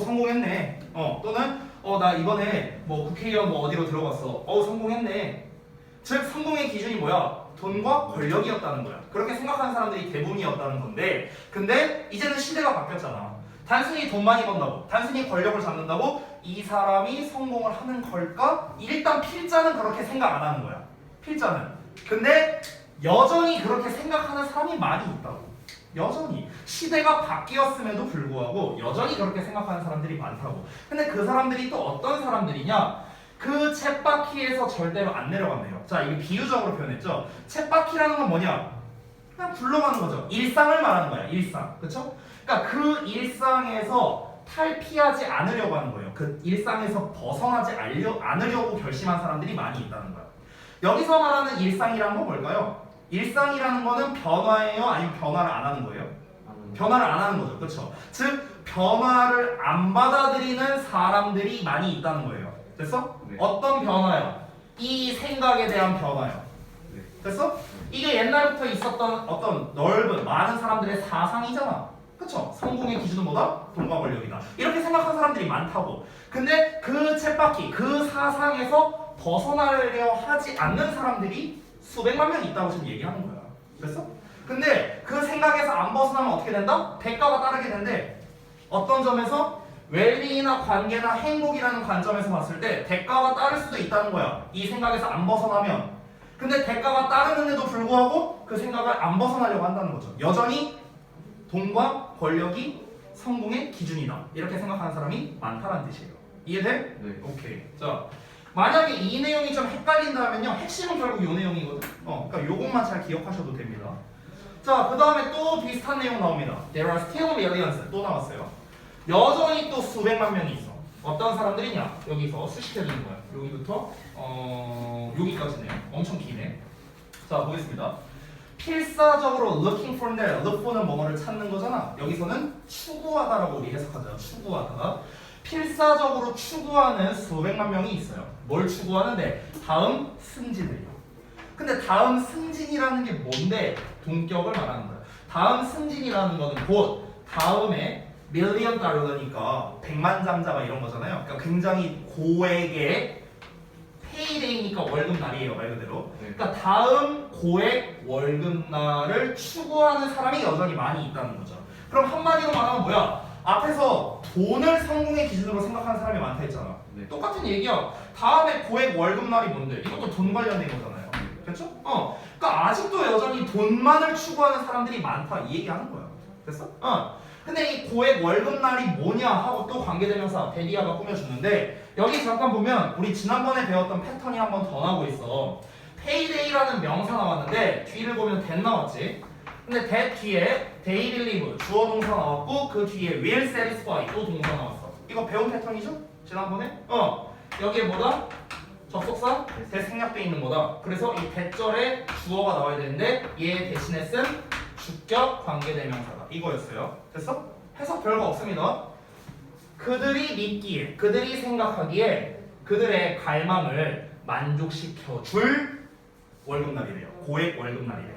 성공했네 또는 나 이번에 뭐 국회의원 뭐 어디로 들어갔어 성공했네. 즉 성공의 기준이 뭐야? 돈과 권력이었다는 거야. 그렇게 생각하는 사람들이 대부분이었다는 건데 근데 이제는 시대가 바뀌었잖아. 단순히 돈 많이 번다고 단순히 권력을 잡는다고 이 사람이 성공을 하는 걸까? 일단 필자는 그렇게 생각 안 하는 거야. 필자는. 근데 여전히 그렇게 생각하는 사람이 많이 있다고. 여전히 시대가 바뀌었음에도 불구하고 여전히 그렇게 생각하는 사람들이 많다고. 근데 그 사람들이 또 어떤 사람들이냐? 그 쳇바퀴에서 절대로 안 내려간대요. 자, 이게 비유적으로 표현했죠. 쳇바퀴라는 건 뭐냐? 그냥 굴러가는 거죠. 일상을 말하는 거야. 일상. 그렇죠? 그러니까 그 일상에서 탈피하지 않으려고 하는 거예요. 그 일상에서 벗어나지 않으려고 결심한 사람들이 많이 있다는 거야. 여기서 말하는 일상이란 건 뭘까요? 일상이라는 거는 변화예요? 아니면 변화를 안 하는 거예요? 변화를 안 하는 거죠. 그렇죠? 즉 변화를 안 받아들이는 사람들이 많이 있다는 거예요. 됐어? 네. 어떤 변화요? 이 생각에 대한 변화요. 네. 됐어? 이게 옛날부터 있었던 어떤 넓은 많은 사람들의 사상이잖아. 그쵸? 성공의 기준은 뭐다? 돈과 권력이다. 이렇게 생각하는 사람들이 많다고. 근데 그 쳇바퀴, 그 사상에서 벗어나려 하지 않는 사람들이 수백만 명 있다고 지금 얘기하는 거야. 됐어? 근데 그 생각에서 안 벗어나면 어떻게 된다? 대가가 따르게 된대. 어떤 점에서? 웰빙이나 관계나 행복이라는 관점에서 봤을 때 대가가 따를 수도 있다는 거야. 이 생각에서 안 벗어나면. 근데 대가가 따르는데도 불구하고 그 생각을 안 벗어나려고 한다는 거죠. 여전히 돈과 권력이 성공의 기준이다. 이렇게 생각하는 사람이 많다는 뜻이에요. 이해돼? 네. 오케이. 자, 만약에 이 내용이 좀 헷갈린다면요. 핵심은 결국 이 내용이거든. 그러니까 요것만 잘 기억하셔도 됩니다. 자, 그 다음에 또 비슷한 내용 나옵니다. There are still millions. 또 나왔어요. 여전히 또 수백만 명이 있어. 어떤 사람들이냐? 여기서 수식해주는 거야. 여기부터 여기까지네요. 엄청 기네. 자, 보겠습니다. 필사적으로 looking for인데 look for는 뭐뭐를 찾는 거잖아. 여기서는 추구하다라고 우리 해석하잖아. 추구하다. 필사적으로 추구하는 수백만 명이 있어요. 뭘 추구하는데? 다음 승진을요. 근데 다음 승진이라는 게 뭔데? 동격을 말하는 거야. 다음 승진이라는 거는 곧 다음에 밀리언 달러니까 백만장자가 이런 거잖아요. 그러니까 굉장히 고액의 페이데이니까 월급날이에요, 말 그대로. 그러니까 다음 고액 월급날을 추구하는 사람이 여전히 많이 있다는 거죠. 그럼 한마디로 말하면 뭐야? 앞에서 돈을 성공의 기준으로 생각하는 사람이 많다 했잖아. 네. 똑같은 얘기야. 다음에 고액 월급날이 뭔데? 이것도 돈 관련된 거잖아요. 그렇죠? 그러니까 아직도 여전히 돈만을 추구하는 사람들이 많다 이 얘기하는 거야. 됐어? 근데 이 고액 월급날이 뭐냐 하고 또 관계대명사 데디아가 꾸며주는데 여기 잠깐 보면 우리 지난번에 배웠던 패턴이 한 번 더 나오고 있어. 페이데이라는 명사 나왔는데 뒤를 보면 that 나왔지. 근데 that 뒤에 they believe 주어 동사 나왔고 그 뒤에 will satisfy 또 동사 나왔어. 이거 배운 패턴이죠? 지난번에? 여기에 뭐다? 접속사 that 생략돼 있는 거다. 그래서 이 that절에 주어가 나와야 되는데 얘 대신에 쓴 주격 관계대명사다. 이거였어요. 됐어? 해석 별거 없습니다. 그들이 믿기에, 그들이 생각하기에 그들의 갈망을 만족시켜줄 월급날이래요. 고액 월급날이래요.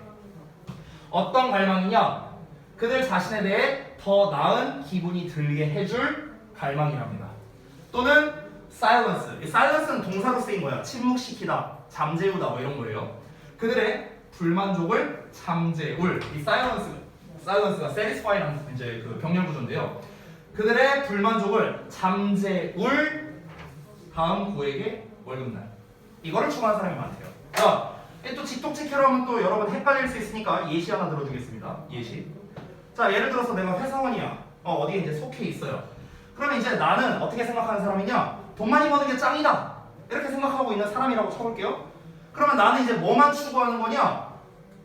어떤 갈망이냐? 그들 자신에 대해 더 나은 기분이 들게 해줄 갈망이랍니다. 또는 silence. 이 silence는 동사로 쓰인 거야. 침묵시키다, 잠재우다 뭐 이런 거예요. 그들의 불만족을 잠재울. 이 silence가 satisfy라는 이제 그 병렬 구조인데요. 그들의 불만족을 잠재울 다음 고액의 월급날. 이거를 추구하는 사람이 많대요. 자, 또 직독직해로 하면 또 여러분 헷갈릴 수 있으니까 예시 하나 들어주겠습니다. 예시. 자, 예를 들어서 내가 회사원이야. 어디에 이제 속해 있어요. 그러면 이제 나는 어떻게 생각하는 사람이냐? 돈 많이 버는 게 짱이다. 이렇게 생각하고 있는 사람이라고 쳐볼게요. 그러면 나는 이제 뭐만 추구하는 거냐?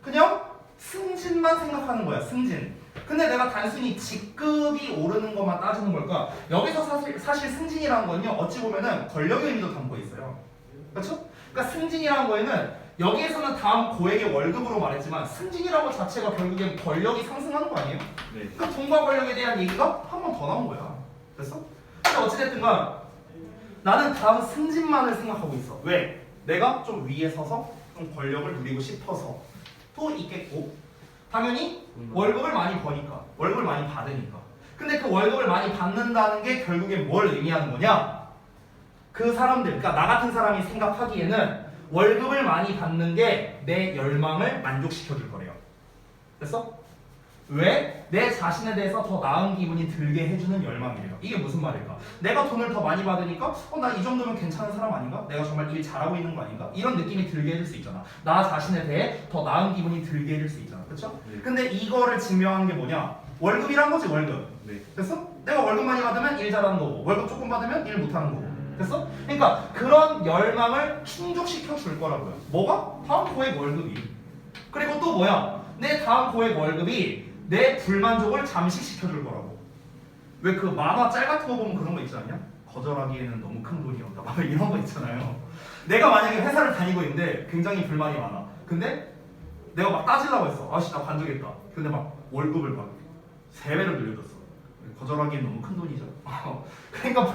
그냥 승진만 생각하는 거야. 승진. 근데 내가 단순히 직급이 오르는 것만 따지는 걸까? 여기서 사실 승진이라는 거는요. 어찌 보면은 권력의 의미도 담고 있어요. 그렇죠? 그러니까 승진이라는 거에는 여기에서는 다음 고액의 월급으로 말했지만 승진이라고 자체가 결국엔 권력이 상승하는 거 아니에요? 네. 그러니까 돈과 권력에 대한 얘기가 한 번 더 나온 거야. 됐어? 근데 어찌됐든간 나는 다음 승진만을 생각하고 있어. 왜? 내가 좀 위에 서서 좀 권력을 누리고 싶어서 또 있겠고 당연히 월급을 많이 버니까 월급을 많이 받으니까 근데 그 월급을 많이 받는다는 게 결국엔 뭘 의미하는 거냐? 그 사람들, 그러니까 나 같은 사람이 생각하기에는 월급을 많이 받는 게 내 열망을 만족시켜 줄 거래요. 됐어? 왜? 내 자신에 대해서 더 나은 기분이 들게 해주는 열망이래요. 이게 무슨 말일까? 내가 돈을 더 많이 받으니까 나 이 정도면 괜찮은 사람 아닌가? 내가 정말 일 잘하고 있는 거 아닌가? 이런 느낌이 들게 해줄 수 있잖아. 나 자신에 대해 더 나은 기분이 들게 해줄 수 있잖아. 그렇죠? 네. 근데 이거를 증명하는 게 뭐냐? 월급이란 거지 월급. 네. 됐어? 내가 월급 많이 받으면 일 잘하는 거고 월급 조금 받으면 일 못하는 거고. 됐어? 그러니까 그런 열망을 충족시켜 줄 거라고요. 뭐가? 다음 고액 월급이. 그리고 또 뭐야? 내 다음 고액 월급이 내 불만족을 잠식시켜 줄 거라고. 왜 그 만화 짤 같은 거 보면 그런 거 있지 않냐? 거절하기에는 너무 큰 돈이었다. 막 이런 거 있잖아요. 내가 만약에 회사를 다니고 있는데 굉장히 불만이 많아. 근데 내가 막 따지려고 했어. 아씨 나 관두겠다. 근데 막 월급을 막 3배를 늘려줬어. 거절하기엔 너무 큰 돈이죠. 그러니까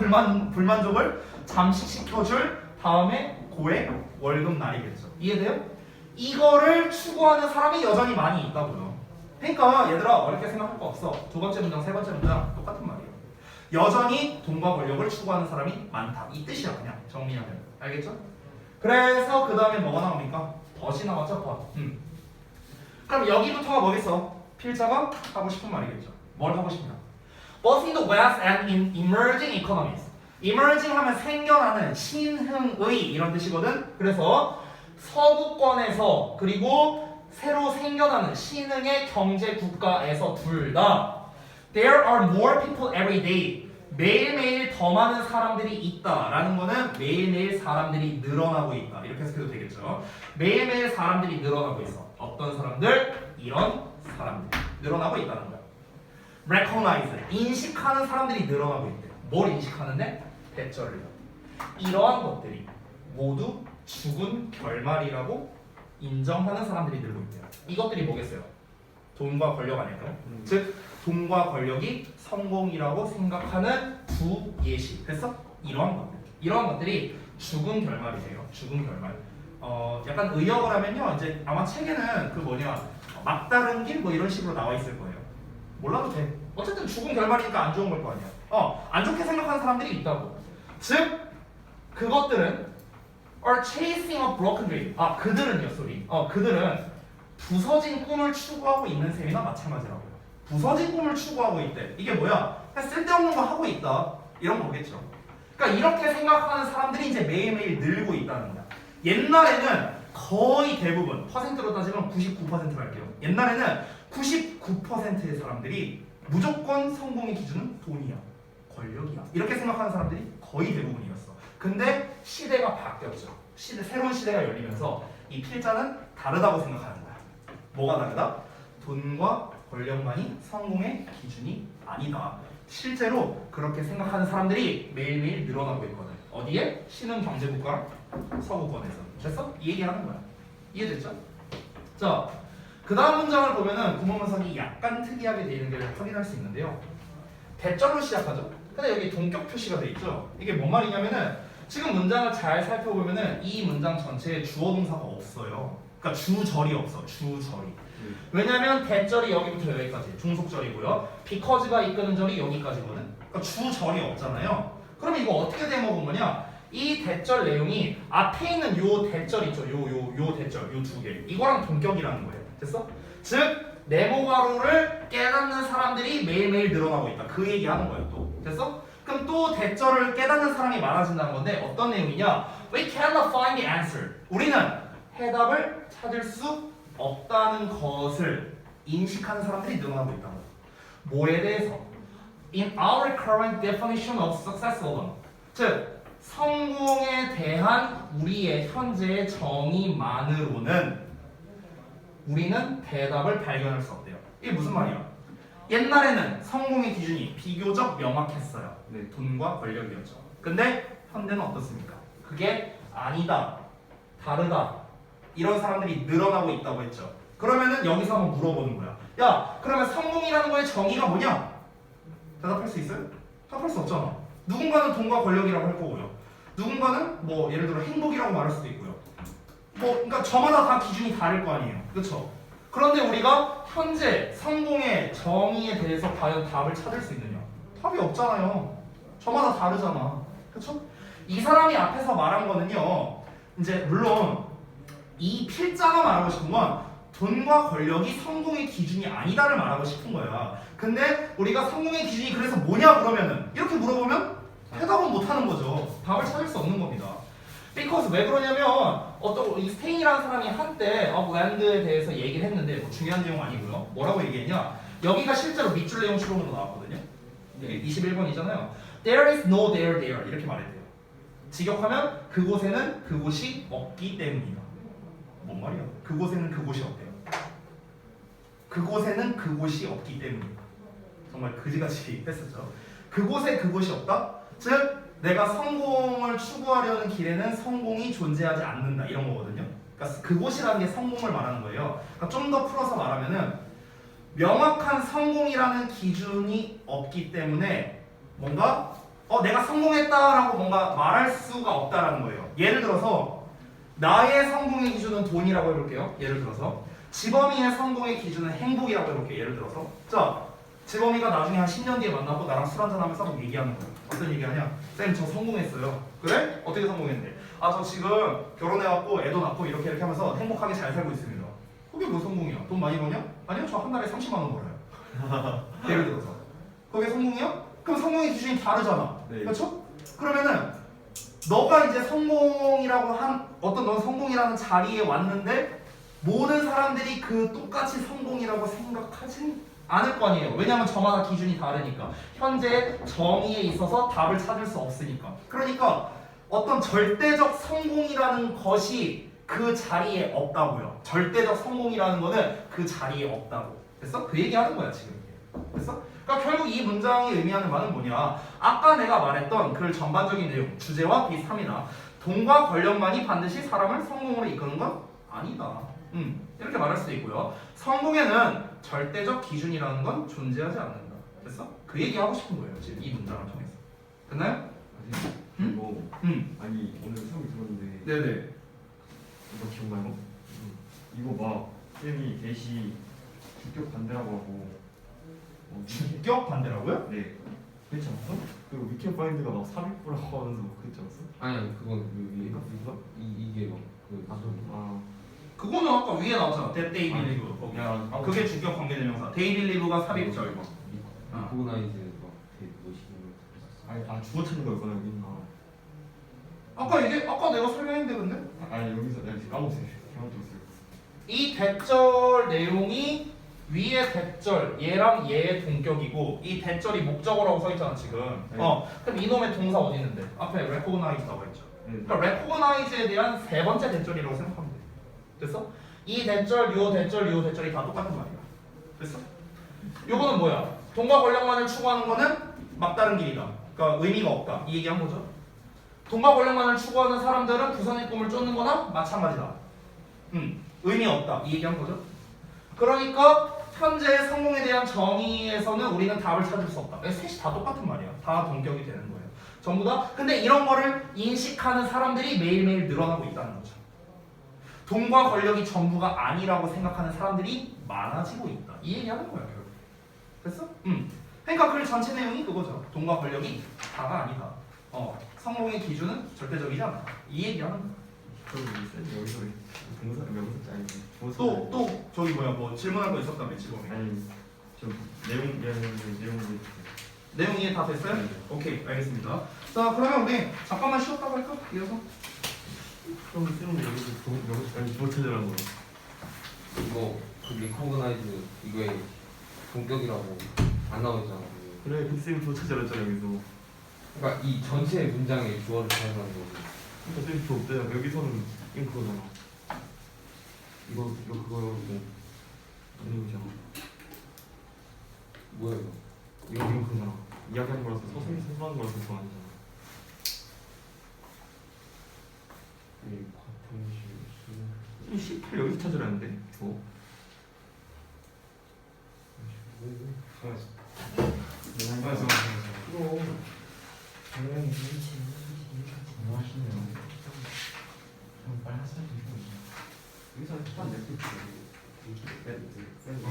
불만족을 잠식시켜줄 다음에 고액 월급 날이겠죠. 이해돼요? 이거를 추구하는 사람이 여전히 많이 있다고요. 그러니까 얘들아 어렵게 생각할 거 없어. 두 번째 문장, 세 번째 문장 똑같은 말이에요. 여전히 돈과 권력을 추구하는 사람이 많다. 이 뜻이야 그냥 정리하면. 알겠죠? 그래서 그 다음에 뭐가 나옵니까? 덫이 나왔죠. 덫. 그럼 여기부터가 뭐겠어? 필자가 하고 싶은 말이겠죠. 뭘 하고 싶냐? Both in the West and in emerging economies. emerging 하면 생겨나는 신흥의 이런 뜻이거든. 그래서 서구권에서 그리고 새로 생겨나는 신흥의 경제 국가에서 둘 다 There are more people every day. 매일매일 더 많은 사람들이 있다라는 거는 매일매일 사람들이 늘어나고 있다. 이렇게 해석해도 되겠죠. 매일매일 사람들이 늘어나고 있어. 어떤 사람들? 이런 사람들. 늘어나고 있다는 거야. Recognize. 인식하는 사람들이 늘어나고 있대. 뭘 인식하는데? 대절을요. 이러한 것들이 모두 죽은 결말이라고 인정하는 사람들이 늘고 있대요. 이것들이 뭐겠어요? 돈과 권력 아닐까요? 즉 돈과 권력이 성공이라고 생각하는 두 예시. 됐어? 이러한 것들이 죽은 결말이에요. 죽은 결말. 약간 의역을 하면요, 이제 아마 책에는 그 막다른 길 뭐 이런 식으로 나와 있을 거예요. 몰라도 돼. 어쨌든 죽은 결말이니까 안 좋은 걸 거 아니야. 안 좋게 생각하는 사람들이 있다고. 즉 그것들은 are chasing a broken dream. 그들은요, 그들은 부서진 꿈을 추구하고 있는 셈이나 마찬가지라고요. 부서진 꿈을 추구하고 있대. 이게 뭐야? 그냥 쓸데없는 거 하고 있다. 이런 거겠죠. 그러니까 이렇게 생각하는 사람들이 이제 매일매일 늘고 있다는 거야. 옛날에는 거의 대부분, 퍼센트로 따지면 99%로 할게요. 옛날에는 99%의 사람들이 무조건 성공의 기준은 돈이야, 권력이야. 이렇게 생각하는 사람들이 거의 대부분이었어. 근데 시대가 바뀌었죠. 새로운 시대가 열리면서 이 필자는 다르다고 생각하는 거야. 뭐가 다르다? 돈과 권력만이 성공의 기준이 아니다. 실제로 그렇게 생각하는 사람들이 매일매일 늘어나고 있거든. 어디에? 신흥 경제국가 서구권에서. 됐어? 이 얘기하는 거야. 이해됐죠? 자, 그 다음 문장을 보면은 구문문선이 약간 특이하게 되어 있는 걸 확인할 수 있는데요. 대절로 시작하죠. 근데 여기 동격 표시가 돼 있죠. 이게 뭔 말이냐면은 지금 문장을 잘 살펴보면은 이 문장 전체에 주어 동사가 없어요. 그러니까 주절이 없어. 주절이. 왜냐면 대절이 여기부터 여기까지 중속절이고요. because가 이끄는 절이 여기까지거든. 그러니까 주절이 없잖아요. 그럼 이거 어떻게 대먹은 거냐? 이 대절 내용이 앞에 있는 요 대절 있죠? 요 대절, 요 두 개. 이거랑 동격이라는 거예요. 됐어? 즉 네모가루를 깨닫는 사람들이 매일매일 늘어나고 있다. 그 얘기하는 거예요. 또 됐어? 그럼 또 대절을 깨닫는 사람이 많아진다는 건데 어떤 내용이냐? We cannot find the answer. 우리는 해답을 찾을 수 없다는 것을 인식하는 사람들이 늘어나고 있다는 거예요. 뭐에 대해서? In our current definition of success alone. 즉 성공에 대한 우리의 현재의 정의만으로는 우리는 대답을 발견할 수 없대요. 이게 무슨 말이야? 옛날에는 성공의 기준이 비교적 명확했어요. 네. 돈과 권력이었죠. 근데 현대는 어떻습니까? 그게 아니다, 다르다 이런 사람들이 늘어나고 있다고 했죠. 그러면은 여기서 한번 물어보는 거야. 야, 그러면 성공이라는 거의 정의가 뭐냐? 대답할 수 있어요? 대답할 수 없잖아. 누군가는 돈과 권력이라고 할 거고요. 누군가는 뭐 예를 들어 행복이라고 말할 수도 있고요. 뭐 그러니까 저마다 다 기준이 다를 거 아니에요. 그렇죠? 그런데 우리가 현재 성공의 정의에 대해서 과연 답을 찾을 수 있느냐? 답이 없잖아요. 저마다 다르잖아. 그렇죠? 이 사람이 앞에서 말한 거는요. 이제 물론 이 필자가 말하고 싶은 건 돈과 권력이 성공의 기준이 아니다를 말하고 싶은 거야. 근데 우리가 성공의 기준이 그래서 뭐냐 그러면은 이렇게 물어보면 대답은 못 하는 거죠. 답을 찾을 수 없는 겁니다. because 왜 그러냐면 어떤 이 스테인이라는 사람이 한때 랜드에 대해서 얘기를 했는데 뭐 중요한 내용 아니고요. 뭐라고 얘기했냐? 여기가 실제로 밑줄 내용 추론으로 나왔거든요. 이게 21번이잖아요. There is no there there 이렇게 말했대요. 직역하면 그곳에는 그곳이 없기 때문이다. 뭔 말이야? 그곳에는 그곳이 없대요. 그곳에는 그곳이 없기 때문이다. 정말 그지같이 했었죠. 그곳에 그곳이 없다? 즉 내가 성공을 추구하려는 길에는 성공이 존재하지 않는다 이런 거거든요. 그러니까 그곳이라는 게 성공을 말하는 거예요. 그러니까 좀 더 풀어서 말하면은 명확한 성공이라는 기준이 없기 때문에 뭔가 내가 성공했다라고 뭔가 말할 수가 없다라는 거예요. 예를 들어서 나의 성공의 기준은 돈이라고 해볼게요. 예를 들어서 지범이의 성공의 기준은 행복이라고 해볼게요. 예를 들어서 자 지범이가 나중에 한 10년 뒤에 만나고 나랑 술 한잔하면서 막 얘기하는 거야. 어떤 얘기하냐? 쌤 저 성공했어요. 그래? 어떻게 성공했는데? 저 지금 결혼해갖고 애도 낳고 이렇게 하면서 행복하게 잘 살고 있습니다. 그게 뭐 성공이야? 돈 많이 버냐? 아니요 저 한 달에 30만 원 벌어요. 예를 들어서 그게 성공이야? 그럼 성공의 기준이 다르잖아. 네. 그렇죠? 그러면은 너가 이제 성공이라고 넌 성공이라는 자리에 왔는데 모든 사람들이 그 똑같이 성공이라고 생각하진 않을 거 아니에요. 왜냐하면 저마다 기준이 다르니까. 현재 정의에 있어서 답을 찾을 수 없으니까. 그러니까 어떤 절대적 성공이라는 것이 그 자리에 없다고요. 절대적 성공이라는 거는 그 자리에 없다고. 됐어? 그 얘기하는 거야 지금. 됐어? 그러니까 결국 이 문장이 의미하는 바는 뭐냐? 아까 내가 말했던 그 전반적인 내용, 주제와 비슷합니다. 돈과 권력만이 반드시 사람을 성공으로 이끄는 건 아니다. 이렇게 말할 수도 있고요. 성공에는 절대적 기준이라는 건 존재하지 않는다. 됐어? 그 얘기하고 싶은 거예요. 지금 이 문장을 통해서. 됐나요? 이거 아니 오늘 수업이 들었는데 네네. 이거 기억나요? 이거 막 쌤이 대시 주격 반대라고 하고 주격 반대라고요? 네 그렇지 않았어? 그리고 위켄 파인드가 막 삽입부라고 하면서 막 그랬지 않았어? 아니 그건 이거? 이게 막그 그거는 아까 위에 나오잖아. That they believe. 거기. 야, 그게 주격 관계대명사. They believe가 삽입절. 리코그나이즈 막 되게 멋있는 아니 주어 찾는 거였구나 여기 아까 내가 설명했는데 근데? 아니 여기서 내가 지금 까먹었어요 잘못했어요 이 대절 내용이 위에 대절 얘랑 얘의 동격이고 이 대절이 목적어라고 써 있잖아 지금. 네. 그럼 이놈의 동사 어디 있는데? 앞에 recognize 나와 있죠. 네. 그러니까 recognize에 대한 세 번째 대절이라고 생각하면 돼. 됐어? 이 대절, 요 대절, 요 대절이 다 똑같은 말이야. 됐어? 요거는 뭐야? 돈과 권력만을 추구하는 거는 막다른 길이다. 그러니까 의미가 없다. 이 얘기한 거죠. 돈과 권력만을 추구하는 사람들은 부산의 꿈을 쫓는 거나 마찬가지다. 의미 없다. 이 얘기한 거죠. 그러니까 현재의 성공에 대한 정의에서는 우리는 답을 찾을 수 없다. 셋이 다 똑같은 말이야. 다 동격이 되는 거예요. 전부 다. 근데 이런 거를 인식하는 사람들이 매일매일 늘어나고 있다는 거죠. 돈과 권력이 전부가 아니라고 생각하는 사람들이 많아지고 있다. 이 얘기하는 거야. 결국. 됐어? 그러니까 글 전체 내용이 그거죠. 돈과 권력이 다가 아니다. 성공의 기준은 절대적이지 않다. 이 얘기하는 거야. 그럼 여기서 동사 명사 아니지. 또 저기 뭐 질문할 거 있었다며 지금. 아니 좀 내용 내용 이해 다 됐어요? 네. 오케이 알겠습니다. 자 그러면 우리 잠깐만 쉬었다고 할까? 이어서. 그럼 쓰는 여기서 명사 아니 못 찾으라는 거야. 이거 그 리코그나이즈 이거에 동격이라고 안 나오잖아. 그래 쌤이 못 찾으랬잖아 여기서. 그러니까 이 전체 문장에 주어를 사용하는 거고. 그러니까 쌤이 그 없대요. 여기서는 이거 그거잖아. 이거 그거고 아니잖아. 뭐야 이거? 이거 그거잖아. 이야기하는 거라서 서술하는 거라서 그거 아니잖아. 이 과통실 18 여기서 찾으라는데 저. 맞아. 그럼 당연히 너무 하시네요. 좀 빨리 하세요. 여기서 한 넷플릭스 어?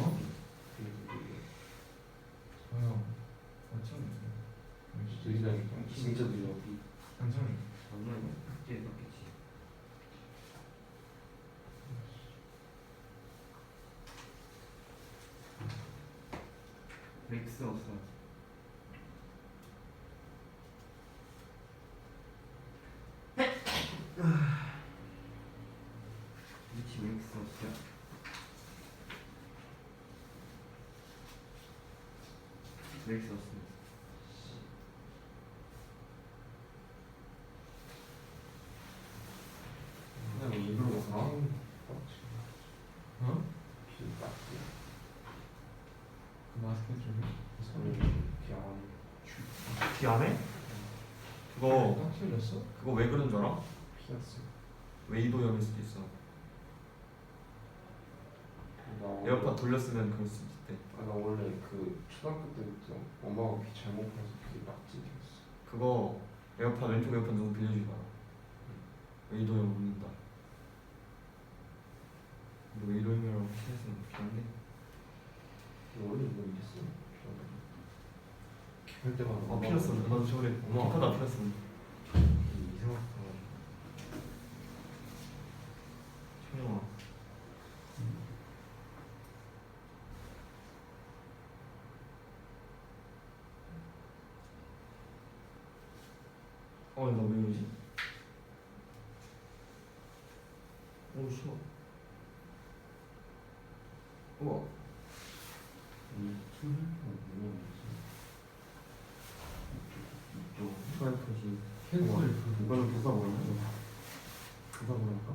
저요. 어쩜 느리다 진짜 느려. 감성이 장난이야? 그게 맞겠지. 맥스 없어. 위치 맥스 없어. 맥스 없어. 그냥 이걸로 가. 어? 비싸. 그 마스크 좀 뒤 안에? 그거 딱 틀렸어? 그거 왜 그런 줄 알아? 피었어. 웨이도염일 수도 있어. 에어팟 돌렸으면 그럴 수도 있대. 나 원래 그 초등학교 때부터 엄마가 귀 잘못 풀어서 귀에 낙지였어. 그거 에어팟 왼쪽 에어팟 누구 빌려주지 마라. 웨이도염 묻는다. 근데 웨이도염이라고 확실했으면 좋겠는데. 원래 뭐 이랬어? 할 때마다 아 피었어. 나도 저번에 엄마. 에어팟 피었어. 이상하다. 청룡아. 나왜 이러지? 오 싫어. 우와. 프라이팬이 캔슬 이거는 누가 뭐라 하죠? 누가 뭐라 할까?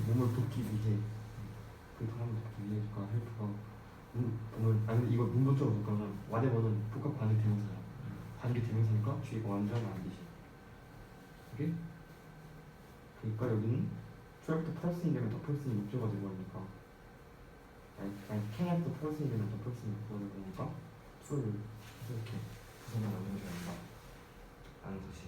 몸을 돕기 위해 그 사람 돕기 위해가 헬프가 몸을 아니 이거 눈도 쪽으니까 와대버는 복합 관계 대명사야. 관계 대명사니까 뒤가 완전 안 되지. 오케이? 그러니까 여기는 트랙부터 플러스인 되면 더 플러스인 목적어가 되는 거니까 아니 캐릭터 플러스인 되면 더 플러스인 목적어가 되는 거니까 풀을 이렇게 구성을 만들어줘야 한다 라는 것이.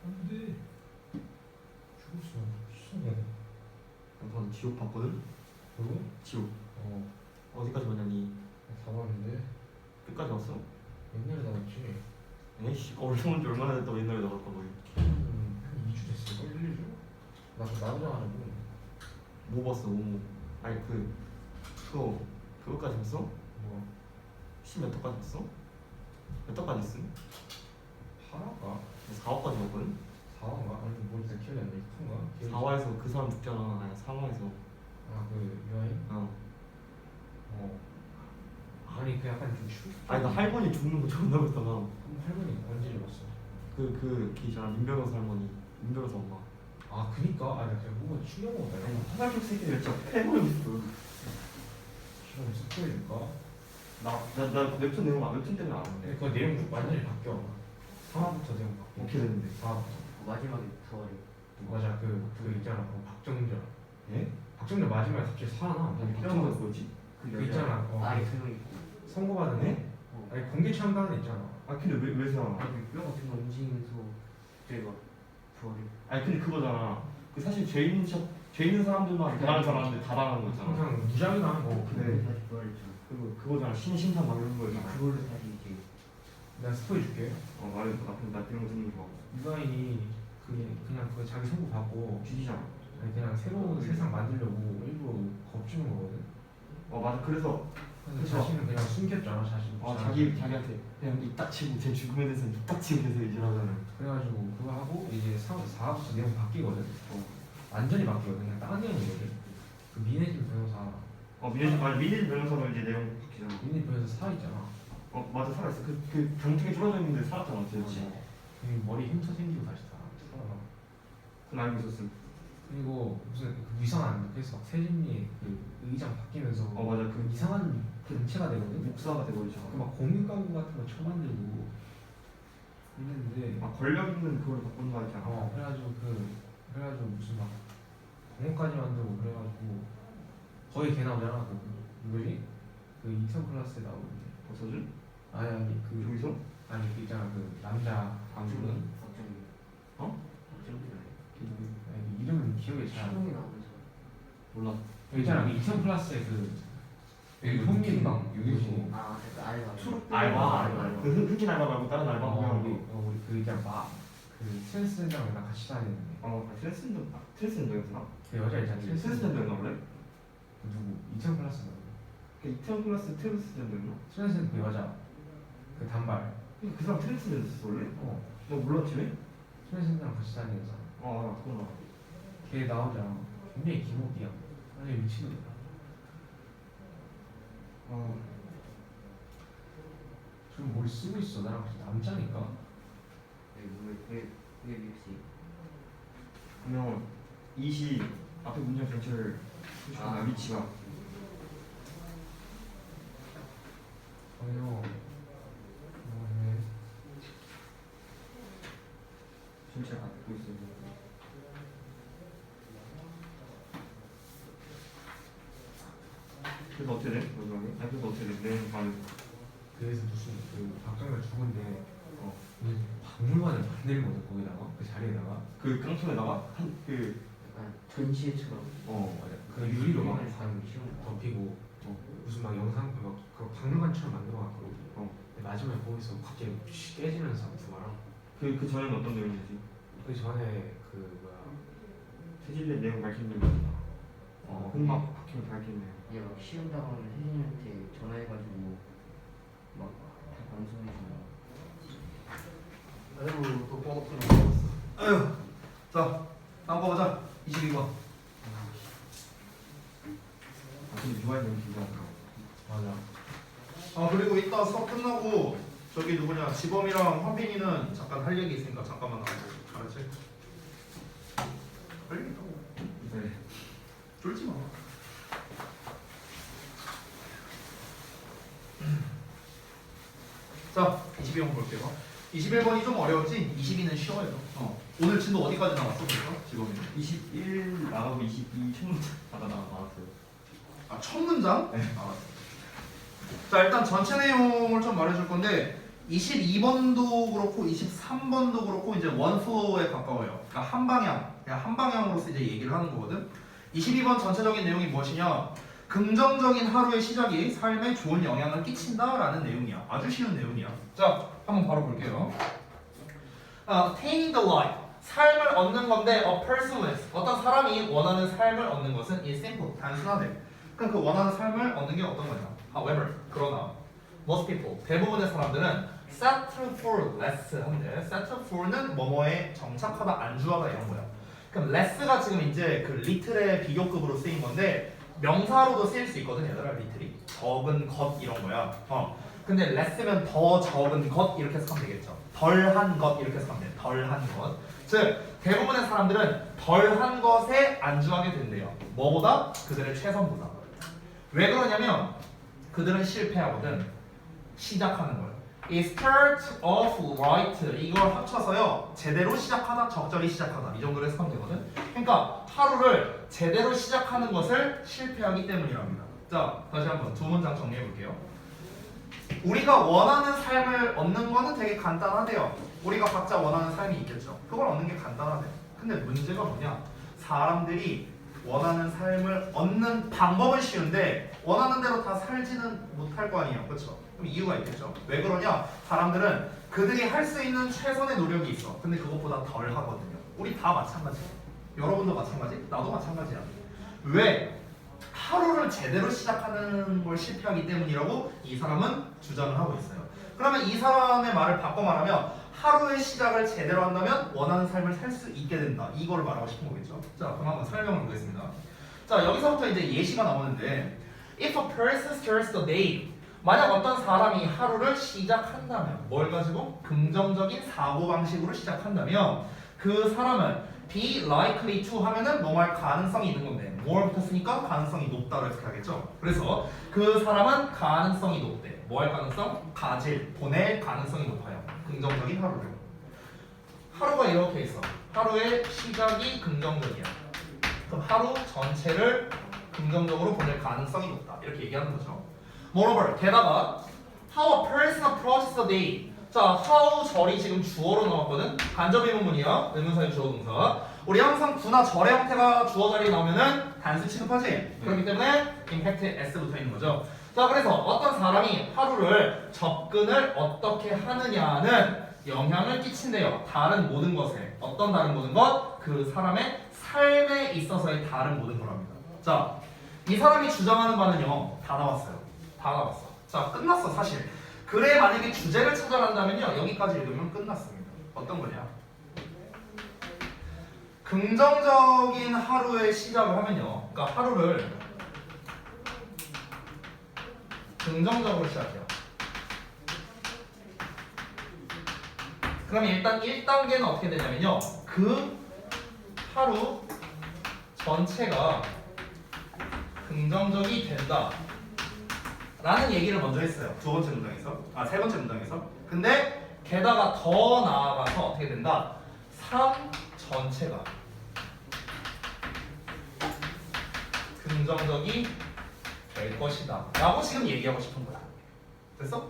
안돼. 죽었어. 수상해. 난 지옥 봤거든? 그리고? 지옥 어. 어디까지 봤냐니? 다 봤는데 끝까지 왔어? 옛날에 나왔지. 에이씨 올라온 지 얼마나 됐다고 옛날에 나갔다 거기. 한 2주 됐어. 1주? 나 그거 나오자 하고. 뭐 봤어 뭐 아니 그거까지 봤어? 뭐 10몇 회까지 봤어? 몇 회까지 있음? 8화가? 4화까지 봤거든? 4화인가? 아니 뭐 진짜 기억이 안 나. 2화인가? 4화에서 그 사람 죽잖아. 아니 3화에서 아그 유아인? 어. 아니 그 약간 좀 추. 아니 나 할머니 죽는 거 존나 봤잖아. 할머니 언제 죽었어? 걔 있잖아 민병여사 할머니 민병여사 엄마. 아 그니까 아나 그냥 보고 충격 먹었다. 아니 화살표 새끼들 진짜 패버렸어. 싫어 스포일까? 나 웹툰 내용 웹툰 때문에 안 하는데. 그 내용 완전히 바뀌어. 3화부터 내용 바뀌어. 어떻게 됐는데? 4화부터. 마지막에 부활이 맞아 그 있잖아 박정절. 예? 박정절 마지막에 갑자기 살아나. 박정호가 뭐지? 그 있잖아. 아예 두명 있고 선고받은 애? 어. 아니 공개 처형당한 애 있잖아. 아 근데 왜 살아? 아니 뼈 같은 거 움직이면서 갑자기 막 부활이 아니 근데 그거잖아. 그 사실 죄 있는 사람들만 당하는 사람들 다 당하는 거잖아. 항상 무작위 나는 거. 네. 다시 부활했잖아. 그리고 그거잖아. 심판 막는 거잖아. 그걸로 다시 이제 내가 스포해 줄게. 말해. 나 이런 거 듣는 거 좋아. 유가인이 그냥 그 자기 선고 받고 죽이잖아. 아니 그냥 새로운 세상 만들려고 일부러 겁주는 거거든. 맞아. 그래서 그쵸. 자신은 그냥 숨겼잖아 자신. 자기한테 그냥 이딱 치고 제 죽음에 대해서 이딱 치고 계속 이질하잖아. 그래가지고 그거 하고 이제 4화부터 내용 바뀌거든. 완전히 바뀌거든. 그냥 딴 내용이거든. 그 민혜진 변호사. 미니지 변호사는 이제 내용 바뀌잖아. 민혜진 변호사 사 있잖아. 맞아 살아있어. 그 병통에 뚫어져 있는데 살았잖아. 그렇지. 그 머리 흉터 생기고 다시 살아나. 그건 알고 있었음. 그리고 무슨 그 이상한 그래서 막 세진이 그 의장 바뀌면서 맞아. 그 이상한 단체가 되거든. 목사가 돼버리잖아. 그 막 공유 가구 같은 거 쳐만들고 있는데 권력 있는 그걸 바꾸는 거 있잖아. 그래가지고 무슨 막 공원까지 만들고 그래가지고 거의 걔 나오잖아. 그 누구지? 그 이천 클래스에 나오는데. 버서준? 아니 그 조이성? 아니 그 있잖아 그 남자 강준은 박정희 어? 박정희 아니 이름은 기억이 잘 안 나. 신동이 나오면서 몰라. 그 있잖아 그 이천 클래스에 그 현민방 유기수. 아 알바 알바. 그 흑인 알바 말고 다른 알바 보면 우리 그 있잖아 막그 트랜스젠더랑 같이 다니는데 트랜스젠더였나? 그 여자 있잖아 트랜스젠더였나 원래? 그 누구 이천 클래스 그 이태원 클래스 트랜스젠더였나? 트랜스젠더 그 여자 그 단발 그 사람 트랜스젠더였어 원래? 어 너 몰랐지 왜? 트랜스젠더랑 같이 다니는 사람 그건 걔 나오잖아 굉장히 기모기야 완전 미친놈이야 지금 뭘 쓰고 있어 나랑 같이 남자니까 왜 혹시 그러면 20 앞에 문장 전체를 위치가 전혀 전체를 갖고 있어요. 그래서 어떻게 돼? 마지막에? 그래서 어떻게 돼? 내용 말해. 그래서 무슨 그 박정희가 죽은데 무슨 박물관을 만들거든 거기다가 그 자리에다가 그 깡통에다가 한그 약간 전시회처럼 맞아 그 유리로 막 반 반 키운 거 덮이고 무슨 막 영상 그 박물관처럼 만들어놨거든 근데 마지막에 거기서 갑자기 깨지면서 두마랑 그 전에는 어떤 내용이지? 그 전에 그 뭐야 세질의 내용 밝힌 내용이잖아. 흑막 박히면 밝힌 내용. 얘 막 시험 당하면 혜진이한테 전화해가지고 막 다 방송해주고 아이고 또 뻔뻔한 거 아유 자 다음 거 보자 22번 근데 좋아하는 내용 진짜 맞아 그리고 이따 수업 끝나고 저기 누구냐 지범이랑 현빈이는 잠깐 할 얘기 있으니까 잠깐만 나오고 알았지? 할 얘기 있다고 네. 쫄지 마 자, 22번 볼게요. 21번이 좀 어려웠지? 22는 쉬워요. 오늘 진도 어디까지 나왔어? 그래서 지범이는? 21 나가고 22 총문자 나왔어요. 아, 첫 문장? 네. 알았어. 자, 일단 전체 내용을 좀 말해줄 건데 22번도 그렇고 23번도 그렇고 이제 원소에 가까워요. 그러니까 한 방향, 그냥 한 방향으로서 이제 얘기를 하는 거거든. 22번 전체적인 내용이 무엇이냐? 긍정적인 하루의 시작이 삶에 좋은 영향을 끼친다라는 내용이야. 아주 쉬운 내용이야. 자, 한번 바로 볼게요. Attaining the life. 삶을 얻는 건데 a person with. 어떤 사람이 원하는 삶을 얻는 것은 is simple. 단순하대. 그럼 그 원하는 삶을 얻는 게 어떤 거냐? However, 그러나 most people, 대부분의 사람들은 settle for less 한대. settle for는 뭐뭐에 정착하다, 안주하다 이런 거야. 그럼 less가 지금 이제 그 little의 비교급으로 쓰인 건데 명사로도 쓰일 수 있거든 얘들아. little이 적은 것 이런 거야. 근데 less면 더 적은 것 이렇게 해석하면 되겠죠. 덜한 것 이렇게 해석하면 돼. 덜한 것. 즉 대부분의 사람들은 덜한 것에 안주하게 된대요. 뭐보다? 그들의 최선보다. 왜 그러냐면 그들은 실패하거든. 시작하는 걸. 이 start of right 이걸 합쳐서요 제대로 시작하다 적절히 시작하다 이 정도로 해석하면 되거든. 그러니까 하루를 제대로 시작하는 것을 실패하기 때문이랍니다. 자 다시 한번 두 문장 정리해 볼게요. 우리가 원하는 삶을 얻는 거는 되게 간단하대요. 우리가 각자 원하는 삶이 있겠죠. 그걸 얻는 게 간단하대. 근데 문제가 뭐냐? 사람들이 원하는 삶을 얻는 방법은 쉬운데 원하는 대로 다 살지는 못할 거 아니에요. 그렇죠? 그럼 이유가 있겠죠. 왜 그러냐? 사람들은 그들이 할 수 있는 최선의 노력이 있어. 근데 그것보다 덜 하거든요. 우리 다 마찬가지예요. 여러분도 마찬가지? 나도 마찬가지야. 왜? 하루를 제대로 시작하는 걸 실패하기 때문이라고 이 사람은 주장을 하고 있어요. 그러면 이 사람의 말을 바꿔 말하면 하루의 시작을 제대로 한다면 원하는 삶을 살 수 있게 된다. 이걸 말하고 싶은 거겠죠. 자, 그럼 한번 설명을 보겠습니다. 자, 여기서부터 이제 예시가 나오는데 If a person starts the day 만약 어떤 사람이 하루를 시작한다면 뭘 가지고? 긍정적인 사고방식으로 시작한다면 그 사람은 be likely to 하면은 뭐 할 가능성이 있는 건데 more 붙었으니까 가능성이 높다고 해석하겠죠. 그래서 그 사람은 가능성이 높대. 뭐 할 가능성? 보낼 가능성이 높아요. 긍정적인 하루를. 하루가 이렇게 있어. 하루의 시작이 긍정적이야. 그럼 하루 전체를 긍정적으로 보낼 가능성이 높다. 이렇게 얘기하는 거죠. Moreover, 게다가 how a person approaches the day. 자, how 절이 지금 주어로 나왔거든. 간접 의문문이야. 의문사의 주어 동사. 우리 항상 구나 절의 형태가 주어 자리에 나오면은 단수 취급하지. 그렇기 때문에 임팩트 s 붙어 있는 거죠. 자, 그래서 어떤 사람이 하루를 접근을 어떻게 하느냐는 영향을 끼친대요. 다른 모든 것에. 어떤 다른 모든 것? 그 사람의 삶에 있어서의 다른 모든 거랍니다. 자, 이 사람이 주장하는 바는요. 다 나왔어요. 다 나왔어. 자, 끝났어 사실. 글에 만약에 주제를 찾아간다면요. 여기까지 읽으면 끝났습니다. 어떤 거냐? 긍정적인 하루의 시작을 하면요. 그러니까 하루를 긍정적으로 시작해요. 그러면 일단 1단계는 어떻게 되냐면요. 그 하루 전체가 긍정적이 된다 라는 얘기를 먼저 했어요. 세 번째 문장에서. 근데 게다가 더 나아가서 어떻게 된다? 삶 전체가 긍정적이 될 것이다 라고 지금 얘기하고 싶은 거야. 됐어?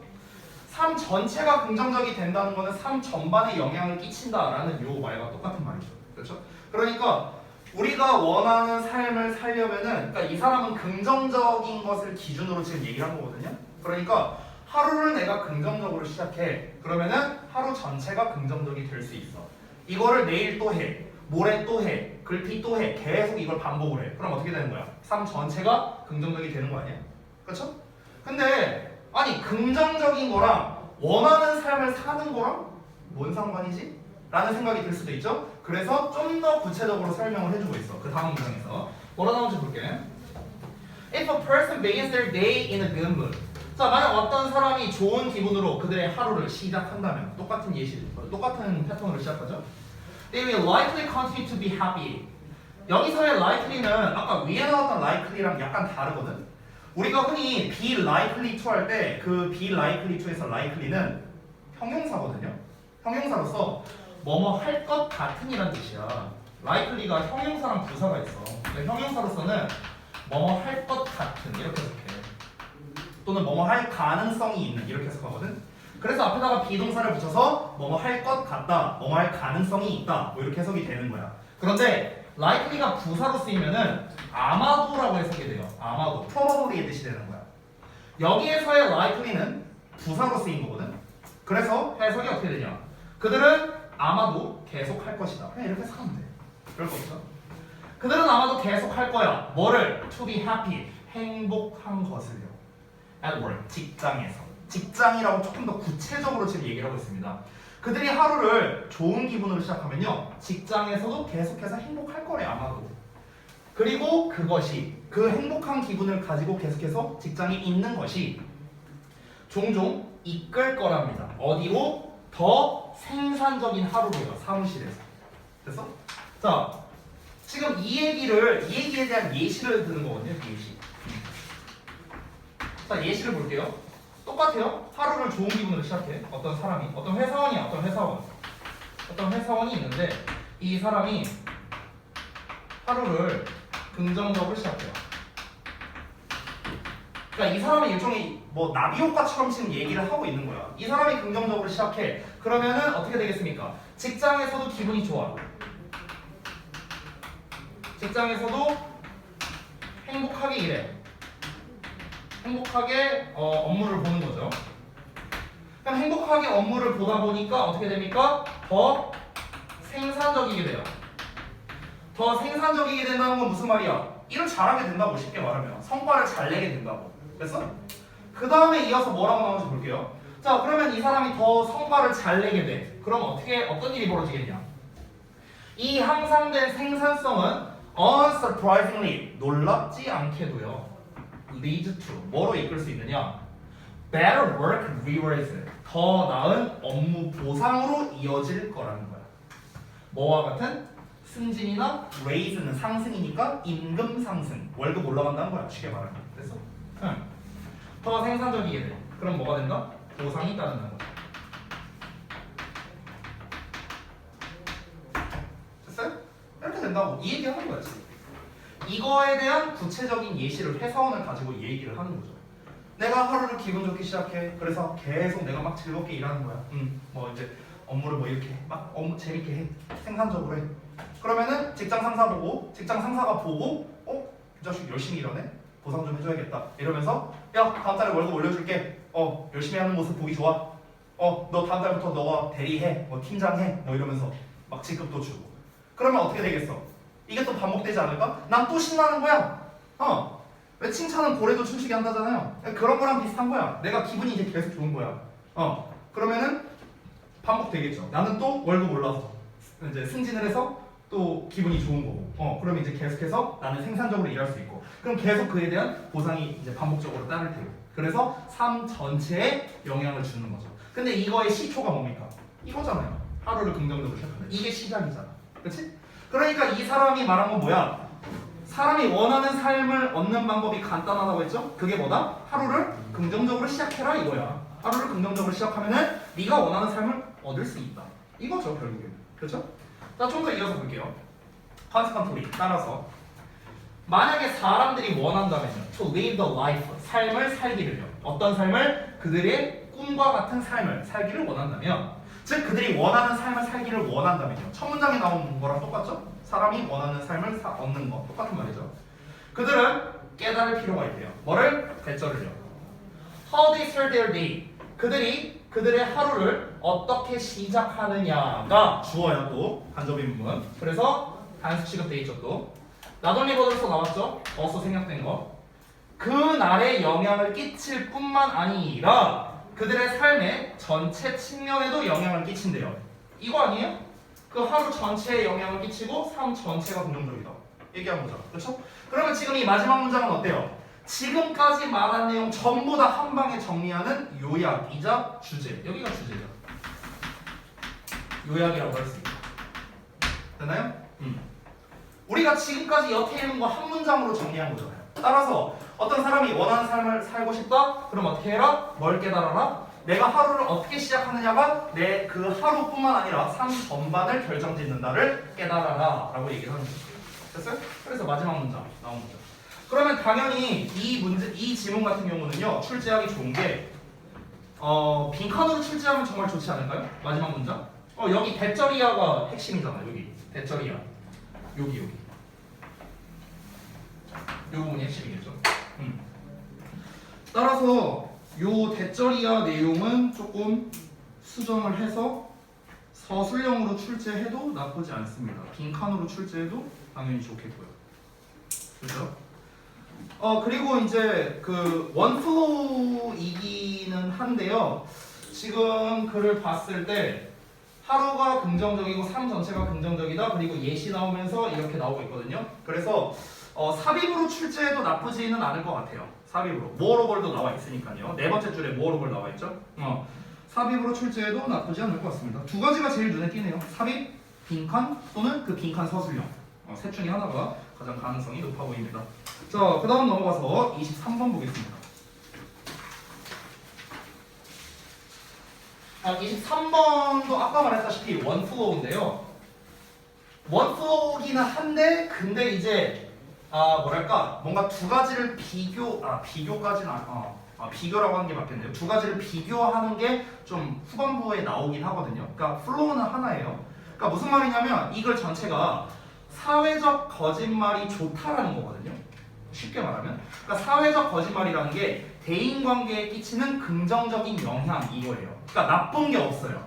삶 전체가 긍정적이 된다는 거는 삶 전반에 영향을 끼친다라는 요 말과 똑같은 말이죠. 그렇죠? 그러니까 우리가 원하는 삶을 살려면은, 그러니까 이 사람은 긍정적인 것을 기준으로 지금 얘기를 한 거거든요. 그러니까 하루를 내가 긍정적으로 시작해. 그러면은 하루 전체가 긍정적이 될 수 있어. 이거를 내일 또 해, 모레 또 해, 글피 또 해. 계속 이걸 반복을 해. 그럼 어떻게 되는 거야? 삶 전체가 긍정적이 되는 거 아니야? 그렇죠? 근데 아니 긍정적인 거랑 원하는 삶을 사는 거랑 뭔 상관이지? 라는 생각이 들 수도 있죠? 그래서 좀 더 구체적으로 설명을 해주고 있어. 그 다음 문장에서 뭐라 나오는지 볼게. If a person begins their day in a good mood. 자, 만약 어떤 사람이 좋은 기분으로 그들의 하루를 시작한다면 똑같은 패턴으로 시작하죠. They will likely continue to be happy. 여기서의 likely는 아까 위에 나왔던 likely랑 약간 다르거든. 우리가 흔히 be likely to 할 때 그 be likely to에서 likely는 형용사거든요. 형용사로서 뭐뭐 할 것 같은 이란 뜻이야. likely가 형용사랑 부사가 있어. 그러니까 형용사로서는 뭐뭐 할 것 같은 이렇게 해석해. 또는 뭐뭐 할 가능성이 있는 이렇게 해석하거든. 그래서 앞에다가 비동사를 붙여서 뭐뭐 할 것 같다, 뭐뭐 할 가능성이 있다 뭐 이렇게 해석이 되는 거야. 그런데 likely가 부사로 쓰이면은 아마도라고 해석이 돼요. 아마도, probably의 뜻이 되는 거야. 여기에서의 likely는 부사로 쓰인 거거든. 그래서 해석이 어떻게 되냐? 그들은 아마도 계속 할 것이다. 그냥 이렇게 해석하면 돼. 그럴 거 없죠? 그들은 아마도 계속 할 거야. 뭐를? To be happy. 행복한 것을요. At work. 직장에서. 직장이라고 조금 더 구체적으로 지금 얘기를 하고 있습니다. 그들이 하루를 좋은 기분으로 시작하면요. 직장에서도 계속해서 행복할 거래 아마도. 그리고 그것이 그 행복한 기분을 가지고 계속해서 직장에 있는 것이 종종 이끌 거랍니다. 어디로? 더 생산적인 하루로요. 사무실에서. 됐어? 자, 지금 이 얘기에 대한 예시를 드는 거거든요. 예시. 자, 예시를 볼게요. 똑같아요. 하루를 좋은 기분으로 시작해. 어떤 사람이, 어떤 회사원이 있는데 이 사람이 하루를 긍정적으로 시작해요. 그러니까 이 사람은 일종의 뭐 나비 효과처럼 지금 얘기를 하고 있는 거야. 이 사람이 긍정적으로 시작해. 그러면은 어떻게 되겠습니까? 직장에서도 기분이 좋아. 직장에서도 행복하게 일해. 행복하게 업무를 보는 거죠. 그럼 행복하게 업무를 보다 보니까 어떻게 됩니까? 더 생산적이게 돼요. 더 생산적이게 된다는 건 무슨 말이야? 일을 잘하게 된다고, 쉽게 말하면 성과를 잘 내게 된다고. 됐어? 그 다음에 이어서 뭐라고 나오는지 볼게요. 자, 그러면 이 사람이 더 성과를 잘 내게 돼. 그럼 어떤 일이 벌어지겠냐? 이 향상된 생산성은 unsurprisingly, 놀랍지 않게도요, leads to, 뭐로 이끌 수 있느냐? better work rewards, 더 나은 업무 보상으로 이어질 거라는 거야. 뭐와 같은? 승진이나 raise는 상승이니까 임금 상승, 월급 올라간다는 거야, 쉽게 말하면. 됐어? 응. 더 생산적이게 돼. 그럼 뭐가 된다? 보상이 따른다는 거야. 됐어요? 이렇게 된다고 이 얘기 하는 거야 지금. 이거에 대한 구체적인 예시를 회사원을 가지고 이 얘기를 하는 거죠. 내가 하루를 기분 좋게 시작해. 그래서 계속 내가 막 즐겁게 일하는 거야. 뭐 이제 업무를 뭐 이렇게 막 재밌게 해. 생산적으로 해. 그러면은 직장 상사가 보고 이 자식 열심히 일하네? 보상 좀 해줘야겠다. 이러면서 야, 다음 달에 월급 올려줄게. 열심히 하는 모습 보기 좋아. 너 다음 달부터 너가 대리해. 뭐 팀장해. 뭐 이러면서 막 직급도 주고. 그러면 어떻게 되겠어? 이게 또 반복되지 않을까? 난 또 신나는 거야. 왜 칭찬은 고래도 춤추게 한다잖아요. 그런 거랑 비슷한 거야. 내가 기분이 이제 계속 좋은 거야. 그러면은 반복되겠죠. 나는 또 월급 올라서 이제 승진을 해서 또 기분이 좋은 거고. 그러면 이제 계속해서 나는 생산적으로 일할 수 있고. 그럼 계속 그에 대한 보상이 이제 반복적으로 따를 테고. 그래서 삶 전체에 영향을 주는 거죠. 근데 이거의 시초가 뭡니까? 이거잖아요. 하루를 긍정적으로 시작한다. 이게 시작이잖아. 그렇지? 그러니까 이 사람이 말한 건 뭐야? 사람이 원하는 삶을 얻는 방법이 간단하다고 했죠? 그게 뭐다? 하루를 긍정적으로 시작해라 이거야. 하루를 긍정적으로 시작하면은 네가 원하는 삶을 얻을 수 있다. 이거죠 결국엔. 그렇죠? 자, 좀 더 이어서 볼게요. consequently, 따라서 만약에 사람들이 원한다면요, to live the life, 삶을 살기를요. 어떤 삶을? 그들의 꿈과 같은 삶을 살기를 원한다면, 즉 그들이 원하는 삶을 살기를 원한다면요. 첫 문장에 나온 거랑 똑같죠? 사람이 원하는 삶을 얻는 거 똑같은 말이죠. 그들은 깨달을 필요가 있대요. 뭐를? 대절을요. How they start their day. 그들이 그들의 하루를 어떻게 시작하느냐가 주어야 또 간접인 부분. 그래서 단수 취급돼 있죠 또. Not only 버들서 나왔죠? 어서 생략된 거. 그 날에 영향을 끼칠 뿐만 아니라 그들의 삶의 전체 측면에도 영향을 끼친대요. 이거 아니에요? 그 하루 전체에 영향을 끼치고 삶 전체가 긍정적이다. 얘기한 거죠. 그렇죠? 그러면 지금 이 마지막 문장은 어때요? 지금까지 말한 내용 전부 다 한 방에 정리하는 요약이자 주제. 여기가 주제죠. 요약이라고 할 수 있다. 됐나요? 우리가 지금까지 여태 읽은 거 한 문장으로 정리한 거잖아요. 따라서 어떤 사람이 원하는 삶을 살고 싶다? 그럼 어떻게 해라? 뭘 깨달아라? 내가 하루를 어떻게 시작하느냐가 내 그 하루뿐만 아니라 삶 전반을 결정짓는다를 깨달아라 라고 얘기를 하는 거죠. 됐어요? 그래서 마지막 문장 나온 거죠. 그러면 당연히 이 지문 같은 경우는요, 출제하기 좋은 게 빈칸으로 출제하면 정말 좋지 않을까요? 마지막 문장? 여기 대절이야가 핵심이잖아. 여기 대절이야. 여기 이 부분이 핵심이겠죠. 따라서 요 대절이야 내용은 조금 수정을 해서 서술형으로 출제해도 나쁘지 않습니다. 빈칸으로 출제해도 당연히 좋겠고요. 그렇죠? 그리고 이제 그 원플로우이기는 한데요. 지금 글을 봤을 때 하루가 긍정적이고 삶 전체가 긍정적이다. 그리고 예시 나오면서 이렇게 나오고 있거든요. 그래서 삽입으로 출제해도 나쁘지는 않을 것 같아요. 삽입으로 모어로벌도 나와 있으니까요. 네 번째 줄에 모어로벌 나와 있죠. 삽입으로 출제해도 나쁘지 않을 것 같습니다. 두 가지가 제일 눈에 띄네요. 삽입, 빈칸 또는 그 빈칸 서술형. 셋 중에 하나가 가장 가능성이 높아 보입니다. 자, 그 다음 넘어가서 23번 보겠습니다. 23번도 아까 말했다시피 원플로우인데요. 원플로우기는 한데 근데 이제 뭐랄까 뭔가 두 가지를 비교까지는 비교라고 하는 게 맞겠네요. 두 가지를 비교하는 게 좀 후반부에 나오긴 하거든요. 그러니까 플로우는 하나예요. 그러니까 무슨 말이냐면 이걸 전체가 사회적 거짓말이 좋다라는 거거든요. 쉽게 말하면 그러니까 사회적 거짓말이라는 게 대인관계에 끼치는 긍정적인 영향 이거예요. 그러니까 나쁜 게 없어요.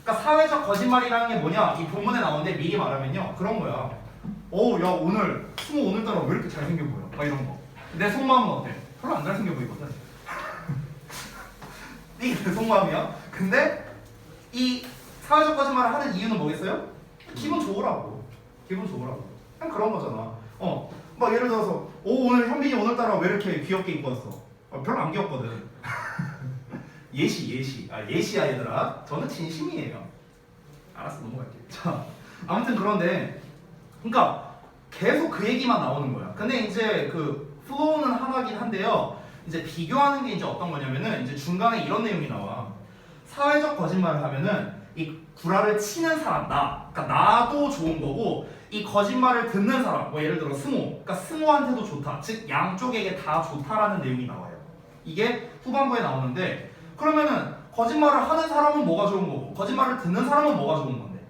그러니까 사회적 거짓말이라는 게 뭐냐? 이 본문에 나오는데 미리 말하면요 그런 거야. 야 오늘 승우 오늘따라 왜 이렇게 잘생겨 보여? 막 이런 거. 내 속마음은 어때? 별로 안 잘생겨 보이거든. 이게 내 속마음이야. 근데 이 사회적 거짓말을 하는 이유는 뭐겠어요? 기분 좋으라고. 기분 좋으라고. 그냥 그런 거잖아. 막 예를 들어서 오늘 현빈이 오늘따라 왜 이렇게 귀엽게 입고 왔어? 별로 안 귀엽거든. 예시야 얘들아. 저는 진심이에요. 알았어 넘어갈게. 자 아무튼 그런데 그러니까 계속 그 얘기만 나오는 거야. 근데 이제 그 플로우는 하나긴 한데요. 이제 비교하는 게 이제 어떤 거냐면은 이제 중간에 이런 내용이 나와. 사회적 거짓말을 하면은 이 구라를 치는 사람 그러니까 나도 좋은 거고 이 거짓말을 듣는 사람 뭐 예를 들어 승호 그러니까 승호한테도 좋다. 즉 양쪽에게 다 좋다라는 내용이 나와요. 이게 후반부에 나오는데 그러면은 거짓말을 하는 사람은 뭐가 좋은 거고 거짓말을 듣는 사람은 뭐가 좋은 건데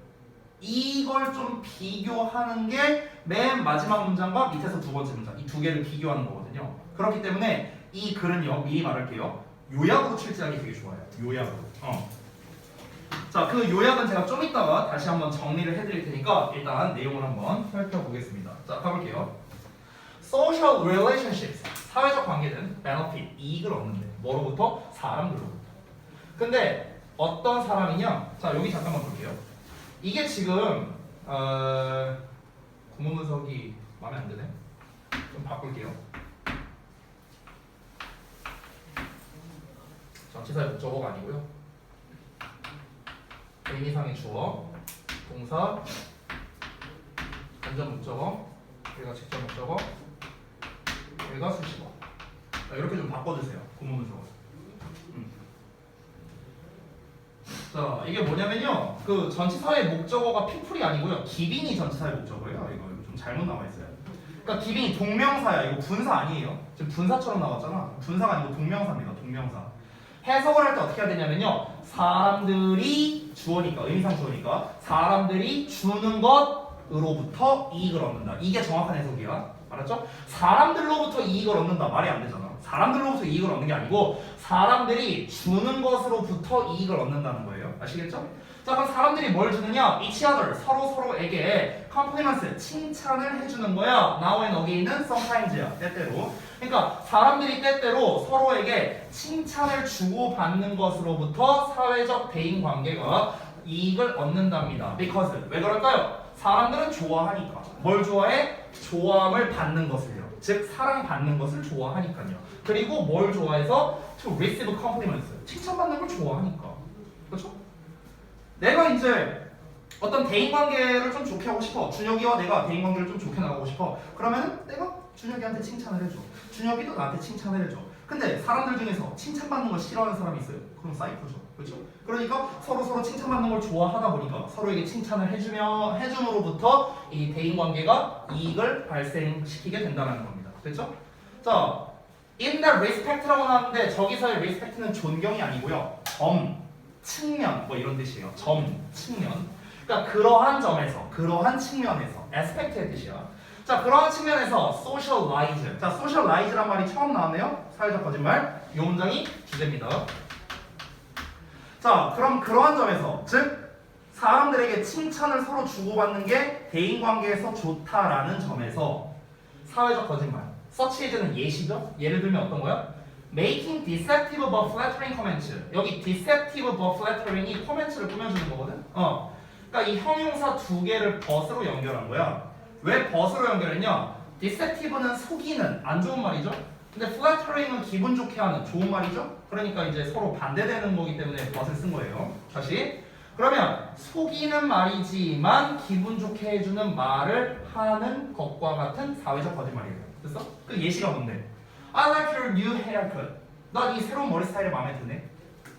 이걸 좀 비교하는 게 맨 마지막 문장과 밑에서 두 번째 문장 이 두 개를 비교하는 거거든요. 그렇기 때문에 이 글은요 미리 말할게요 요약으로 출제하기 되게 좋아요. 요약으로. 자, 그 요약은 제가 좀 이따가 다시 한번 정리를 해드릴 테니까 일단 내용을 한번 살펴보겠습니다. 자, 가볼게요. Social relationships, 사회적 관계는 benefit, 이익을 얻는데 뭐로부터? 사람들로부터. 근데 어떤 사람이냐? 자, 여기 잠깐만 볼게요. 이게 지금 구문 분석이 마음에 안 드네. 좀 바꿀게요. 전치사의 목적어가 아니고요. 의미상의 주어, 동사, 간접 목적어, 여기가 직접 목적어, 여기가 수식어. 이렇게 좀 바꿔주세요. 구문 분석을. 자, 이게 뭐냐면요. 그 전치사의 목적어가 people이 아니고요. 기빙이 전치사의 목적어예요. 이거 좀 잘못 나와 있어요. 그러니까 기빙이 동명사야. 이거 분사 아니에요. 지금 분사처럼 나왔잖아. 분사가 아니고 동명사입니다. 동명사. 해석을 할 때 어떻게 해야 되냐면요. 사람들이 주어니까 의미상 주어니까 사람들이 주는 것으로부터 이익을 얻는다. 이게 정확한 해석이야. 알았죠? 사람들로부터 이익을 얻는다. 말이 안 되잖아. 사람들로부터 이익을 얻는 게 아니고 사람들이 주는 것으로부터 이익을 얻는다는 거예요. 아시겠죠? 자, 그럼 사람들이 뭘 주느냐? each other, 서로에게 compliments, 칭찬을 해주는 거야. now and again은 sometimes야. 때때로. 그러니까 사람들이 때때로 서로에게 칭찬을 주고받는 것으로부터 사회적 대인관계가 이익을 얻는답니다. because 왜 그럴까요? 사람들은 좋아하니까. 뭘 좋아해? 좋아함을 받는 것을요. 즉 사랑받는 것을 좋아하니까요. 그리고 뭘 좋아해서? to receive compliments. 칭찬받는 걸 좋아하니까. 그렇죠? 내가 이제 어떤 대인관계를 좀 좋게 하고 싶어. 준혁이와 내가 대인관계를 좀 좋게 나가고 싶어. 그러면은 내가 준혁이한테 칭찬을 해줘. 준혁이도 나한테 칭찬을 해줘. 근데 사람들 중에서 칭찬받는 걸 싫어하는 사람이 있어요. 그럼 사이코죠. 그렇죠? 그러니까 서로 칭찬받는 걸 좋아하다 보니까 서로에게 칭찬을 해줌으로부터 이 대인관계가 이익을 발생시키게 된다는 겁니다. 됐죠? 자, in that respect라고 나왔는데 저기서의 respect는 존경이 아니고요. 측면 뭐 이런 뜻이에요. 측면. 그러니까 그러한 점에서, 그러한 측면에서 aspect의 뜻이야. 자, 그러한 측면에서 socialize. 자, socialize란 말이 처음 나왔네요. 사회적 거짓말. 이 문장이 주제입니다. 자, 그럼 그러한 점에서, 즉 사람들에게 칭찬을 서로 주고받는 게 대인관계에서 좋다라는 점에서 사회적 거짓말. such as는 예시죠? 예를 들면 어떤 거야? Making deceptive but flattering comments. 여기 deceptive but flattering이 코멘트를 꾸며주는 거거든. 그러니까 이 형용사 두 개를 but으로 연결한 거야. 왜 but으로 연결했냐? deceptive는 속이는 안 좋은 말이죠. 근데 flattering은 기분 좋게 하는 좋은 말이죠. 그러니까 이제 서로 반대되는 거기 때문에 but을 쓴 거예요. 다시. 그러면 속이는 말이지만 기분 좋게 해주는 말을 하는 것과 같은 사회적 거짓말이에요. 됐어? 그 예시가 뭔데? I like your new haircut. 나 이 새로운 머리 스타일이 마음에 드네.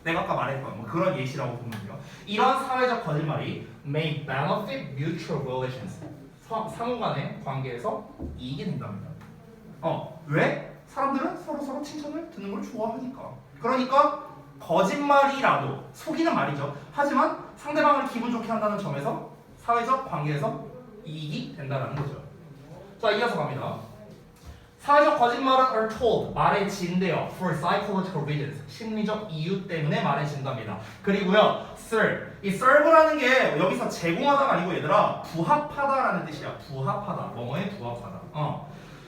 내가 아까 말했던 뭐 그런 예시라고 보면 돼요. 이런 사회적 거짓말이 may benefit mutual relations. 상호 간의 관계에서 이익이 된답니다. 왜? 사람들은 서로 칭찬을 듣는 걸 좋아하니까. 그러니까 거짓말이라도 속이는 말이죠. 하지만 상대방을 기분 좋게 한다는 점에서 사회적 관계에서 이익이 된다는 거죠. 자, 이어서 갑니다. 사회적 거짓말은 are told, 말해진대요. For psychological reasons, 심리적 이유 때문에 말해진답니다. 그리고요, serve. 이 serve라는 게 여기서 제공하다가 아니고 얘들아 부합하다라는 뜻이야. 부합하다. 뭐뭐에 부합하다.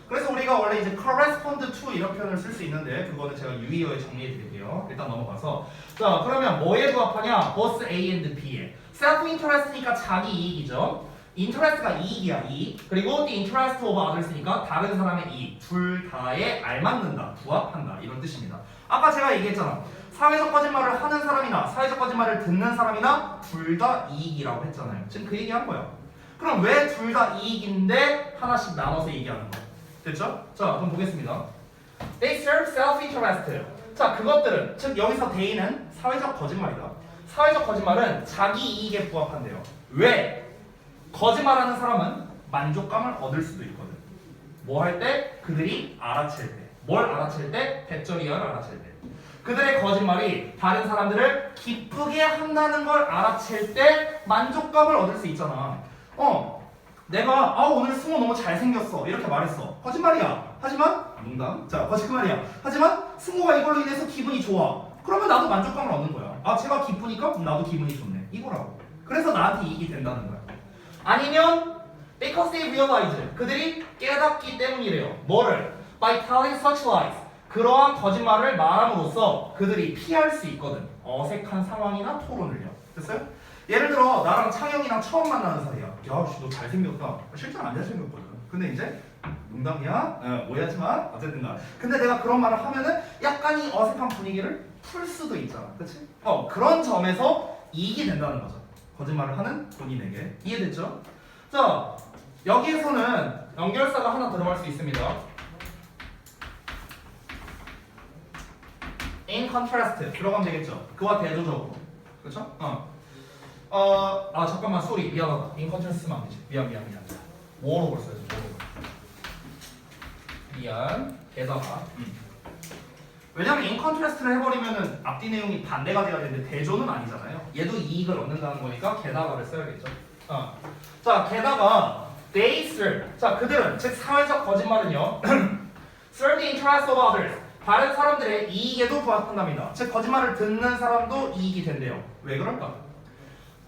그래서 우리가 원래 이제 correspond to 이런 표현을 쓸 수 있는데 그거는 제가 유의어에 정리해 드릴게요. 일단 넘어가서 자, 그러면 뭐에 부합하냐? both A and B에. self-interest니까 자기 이익이죠. interest가 이익이야, 이익. 그리고 the interest of others니까 다른 사람의 이익. 둘 다에 알맞는다, 부합한다 이런 뜻입니다. 아까 제가 얘기했잖아. 사회적 거짓말을 하는 사람이나 사회적 거짓말을 듣는 사람이나 둘 다 이익이라고 했잖아요. 지금 그 얘기한 거야. 그럼 왜 둘 다 이익인데 하나씩 나눠서 얘기하는 거야? 됐죠? 자, 그럼 보겠습니다. They serve self-interest. 자, 그것들은 즉 여기서 they는 사회적 거짓말이다. 사회적 거짓말은 자기 이익에 부합한대요. 왜? 거짓말하는 사람은 만족감을 얻을 수도 있거든. 뭐 할 때? 그들이 알아챌 때. 뭘 알아챌 때? 백절이어를 알아챌 때. 그들의 거짓말이 다른 사람들을 기쁘게 한다는 걸 알아챌 때 만족감을 얻을 수 있잖아. 내가 오늘 승호 너무 잘생겼어 이렇게 말했어. 거짓말이야. 하지만 농담. 자, 거짓말이야. 하지만 승호가 이걸로 인해서 기분이 좋아. 그러면 나도 만족감을 얻는 거야. 제가 기쁘니까 나도 기분이 좋네. 이거라고. 그래서 나한테 이익이 된다는 거야. 아니면 because they realize 그들이 깨닫기 때문이래요. 뭐를? By telling such lies 그러한 거짓말을 말함으로써 그들이 피할 수 있거든. 어색한 상황이나 토론을요. 됐어요? 예를 들어 나랑 창영이랑 처음 만나는 사이야. 야, 너 잘생겼다. 실제로 안 잘생겼거든. 근데 이제 농담이야. 오해하지 마. 어쨌든가. 근데 내가 그런 말을 하면은 약간 이 어색한 분위기를 풀 수도 있잖아. 그렇지? 그런 점에서 이익이 된다는 거죠. 거짓말을 하는 본인에게. 이해됐죠? 자, 여기에서는 연결사가 하나 들어갈 수 있습니다. In contrast 들어가면 되겠죠. 그와 대조적으로. 그렇죠? 잠깐만, 쏘리. 미안하다. In contrast 쓰면 안 되지. 미안. 뭐로 써야지. 미안. 게다가. 왜냐면 in contrast를 해버리면은 앞뒤 내용이 반대가 돼야 되는데 대조는 아니잖아요. 얘도 이익을 얻는다는 거니까 게다가를 써야겠죠. 자, 게다가 they serve. 자, 그들은 즉 사회적 거짓말은요. serve the interest of others. 다른 사람들의 이익에도 부합한답니다. 즉 거짓말을 듣는 사람도 이익이 된대요. 왜 그럴까?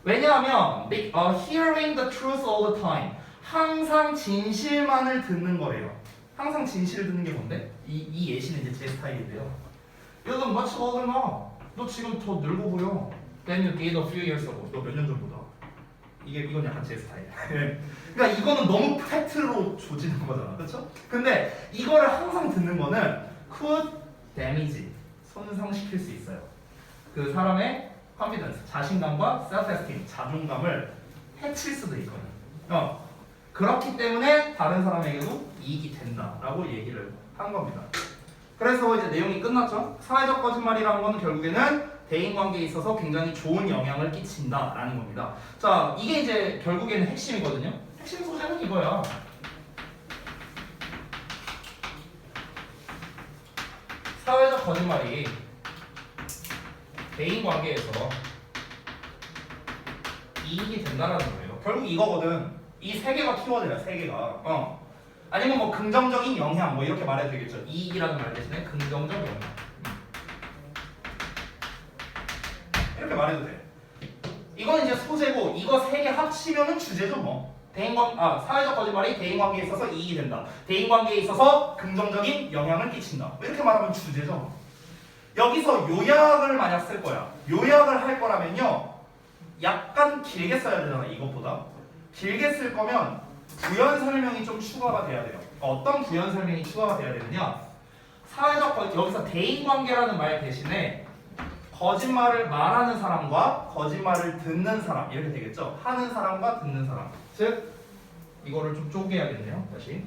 왜냐하면 hearing the truth all the time. 항상 진실만을 듣는 거래요. 항상 진실을 듣는 게 뭔데? 이 예시는 이제 제 스타일인데요. You're much older now. 너 지금 더 늙어 보여. Than you did a few years ago. 너 몇 년 전보다. 이건 약간 제 스타일. 그러니까 이거는 너무 팩트로 조지는 거잖아, 그렇죠? 근데 이거를 항상 듣는 거는 could damage, 손상시킬 수 있어요. 그 사람의 confidence, 자신감과 self-esteem, 자존감을 해칠 수도 있거든. 그렇기 때문에 다른 사람에게도 이익이 된다라고 얘기를 한 겁니다. 그래서 이제 내용이 끝났죠. 사회적 거짓말이라는 건 결국에는 대인관계에 있어서 굉장히 좋은 영향을 끼친다라는 겁니다. 자, 이게 이제 결국에는 핵심이거든요. 핵심 소재는 이거야. 사회적 거짓말이 대인관계에서 이익이 된다라는 거예요. 결국 이거거든. 이 세 개가 키워드야, 세 개가. 아니면 뭐 긍정적인 영향 뭐 이렇게 말해도 되겠죠. 이익이라는 말 대신에 긍정적 영향. 이렇게 말해도 돼. 이건 이제 소재고 이거 세 개 합치면은 주제죠 뭐. 사회적 거짓말이 대인관계에 있어서 이익이 된다. 대인관계에 있어서 긍정적인 영향을 끼친다. 뭐 이렇게 말하면 주제죠. 여기서 요약을 만약 쓸 거야. 요약을 할 거라면요. 약간 길게 써야 되잖아, 이것보다. 길게 쓸 거면 부연 설명이 좀 추가가 돼야 돼요. 어떤 부연 설명이 추가가 돼야 되느냐? 여기서 대인관계라는 말 대신에 거짓말을 말하는 사람과 거짓말을 듣는 사람 이렇게 되겠죠? 하는 사람과 듣는 사람. 즉 이거를 좀 쪼개야겠네요. 다시.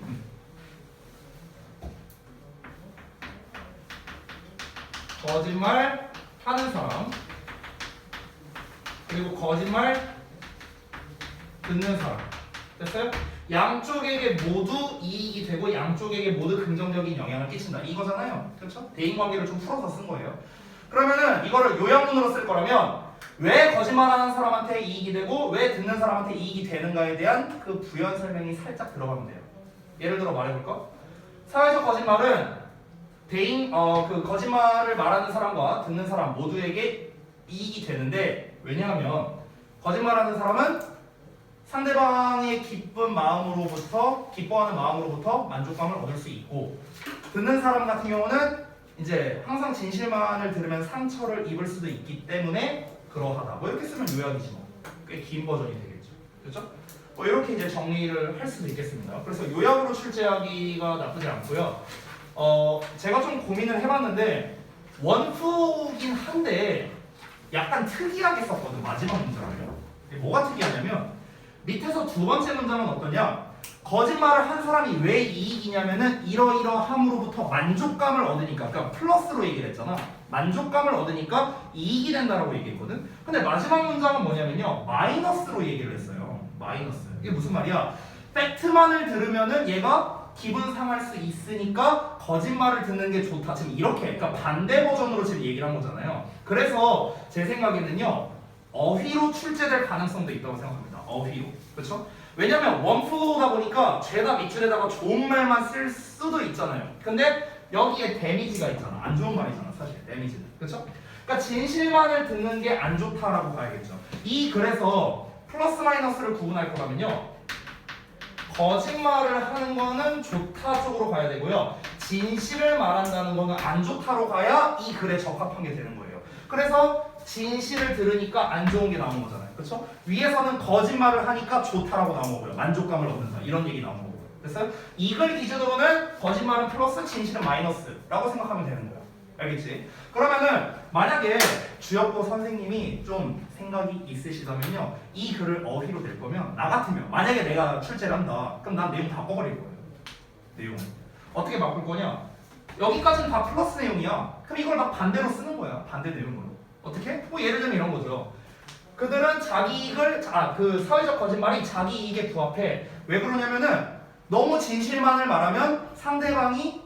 거짓말 하는 사람 그리고 거짓말 듣는 사람. 됐어요? 양쪽에게 모두 이익이 되고 양쪽에게 모두 긍정적인 영향을 끼친다 이거잖아요. 그렇죠? 대인관계를 좀 풀어서 쓴 거예요. 그러면은 이거를 요약문으로 쓸 거라면 왜 거짓말하는 사람한테 이익이 되고 왜 듣는 사람한테 이익이 되는가에 대한 그 부연 설명이 살짝 들어가면 돼요. 예를 들어 말해볼까? 사회적 거짓말은 그 거짓말을 말하는 사람과 듣는 사람 모두에게 이익이 되는데 왜냐하면 거짓말하는 사람은 상대방의 기뻐하는 마음으로부터 만족감을 얻을 수 있고 듣는 사람 같은 경우는 이제 항상 진실만을 들으면 상처를 입을 수도 있기 때문에 그러하다. 뭐 이렇게 쓰면 요약이지 뭐. 꽤 긴 버전이 되겠죠. 그렇죠? 뭐 이렇게 이제 정리를 할 수도 있겠습니다. 그래서 요약으로 출제하기가 나쁘지 않고요. 제가 좀 고민을 해봤는데 원투긴 한데 약간 특이하게 썼거든 마지막 문장을요. 뭐가 특이하냐면 밑에서 두 번째 문장은 어떠냐? 거짓말을 한 사람이 왜 이익이냐면은 이러이러함으로부터 만족감을 얻으니까, 그러니까 플러스로 얘기를 했잖아. 만족감을 얻으니까 이익이 된다라고 얘기했거든. 근데 마지막 문장은 뭐냐면요, 마이너스로 얘기를 했어요. 마이너스. 이게 무슨 말이야? 팩트만을 들으면은 얘가 기분 상할 수 있으니까 거짓말을 듣는 게 좋다. 지금 이렇게, 그러니까 반대 버전으로 지금 얘기를 한 거잖아요. 그래서 제 생각에는요, 어휘로 출제될 가능성도 있다고 생각합니다. 어휘로. 그렇죠? 왜냐면 원프로다 보니까 죄다 밑줄에다가 좋은 말만 쓸 수도 있잖아요. 근데 여기에 데미지가 있잖아. 안 좋은 말이잖아. 사실 데미지는. 그렇죠? 그러니까 진실만을 듣는 게 안 좋다라고 봐야겠죠. 그래서 플러스 마이너스를 구분할 거라면요, 거짓말을 하는 거는 좋다 쪽으로 가야 되고요, 진실을 말한다는 거는 안 좋다로 가야 이 글에 적합한 게 되는 거예요. 그래서 진실을 들으니까 안 좋은 게 나온 거잖아요. 그렇죠? 위에서는 거짓말을 하니까 좋다라고 나온 거고요. 만족감을 얻는다. 이런 얘기 나온 거고요. 됐어요? 이글 기준으로는 거짓말은 플러스, 진실은 마이너스라고 생각하면 되는 거야. 알겠지? 그러면은 만약에 주역고 선생님이 좀 생각이 있으시다면요, 이 글을 어휘로 낼 거면, 나 같으면 만약에 내가 출제를 한다, 그럼 난 내용 다 꺼버릴 거예요. 내용 어떻게 바꿀 거냐? 여기까지는 다 플러스 내용이야. 그럼 이걸 막 반대로 쓰는 거야. 반대 내용으로. 어떻게? 뭐 예를 들면 이런 거죠. 그들은 자기 이익을, 그 사회적 거짓말이 자기 이익에 부합해. 왜 그러냐면은 너무 진실만을 말하면 상대방이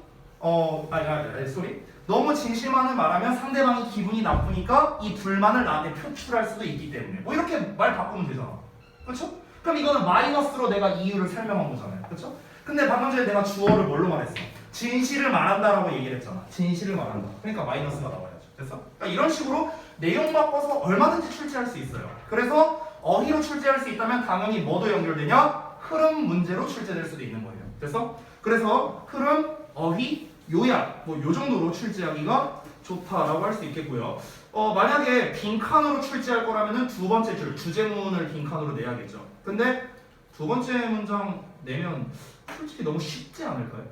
너무 진실만을 말하면 상대방이 기분이 나쁘니까 이 불만을 나한테 표출할 수도 있기 때문에. 뭐 이렇게 말 바꾸면 되잖아. 그렇죠? 그럼 이거는 마이너스로 내가 이유를 설명한 거잖아요. 그렇죠? 근데 방금 전에 내가 주어를 뭘로 말했어? 진실을 말한다라고 얘기를 했잖아. 진실을 말한다. 그러니까 마이너스가 나와야죠. 됐어? 그러니까 이런 식으로 내용 바꿔서 얼마든지 출제할 수 있어요. 그래서 어휘로 출제할 수 있다면 당연히 뭐도 연결되냐? 흐름 문제로 출제될 수도 있는 거예요. 됐어? 그래서 흐름, 어휘, 요약 뭐 요 정도로 출제하기가 좋다라고 할 수 있겠고요. 만약에 빈칸으로 출제할 거라면은 두 번째 줄 주제문을 빈칸으로 내야겠죠. 근데 두 번째 문장 내면 솔직히 너무 쉽지 않을까요?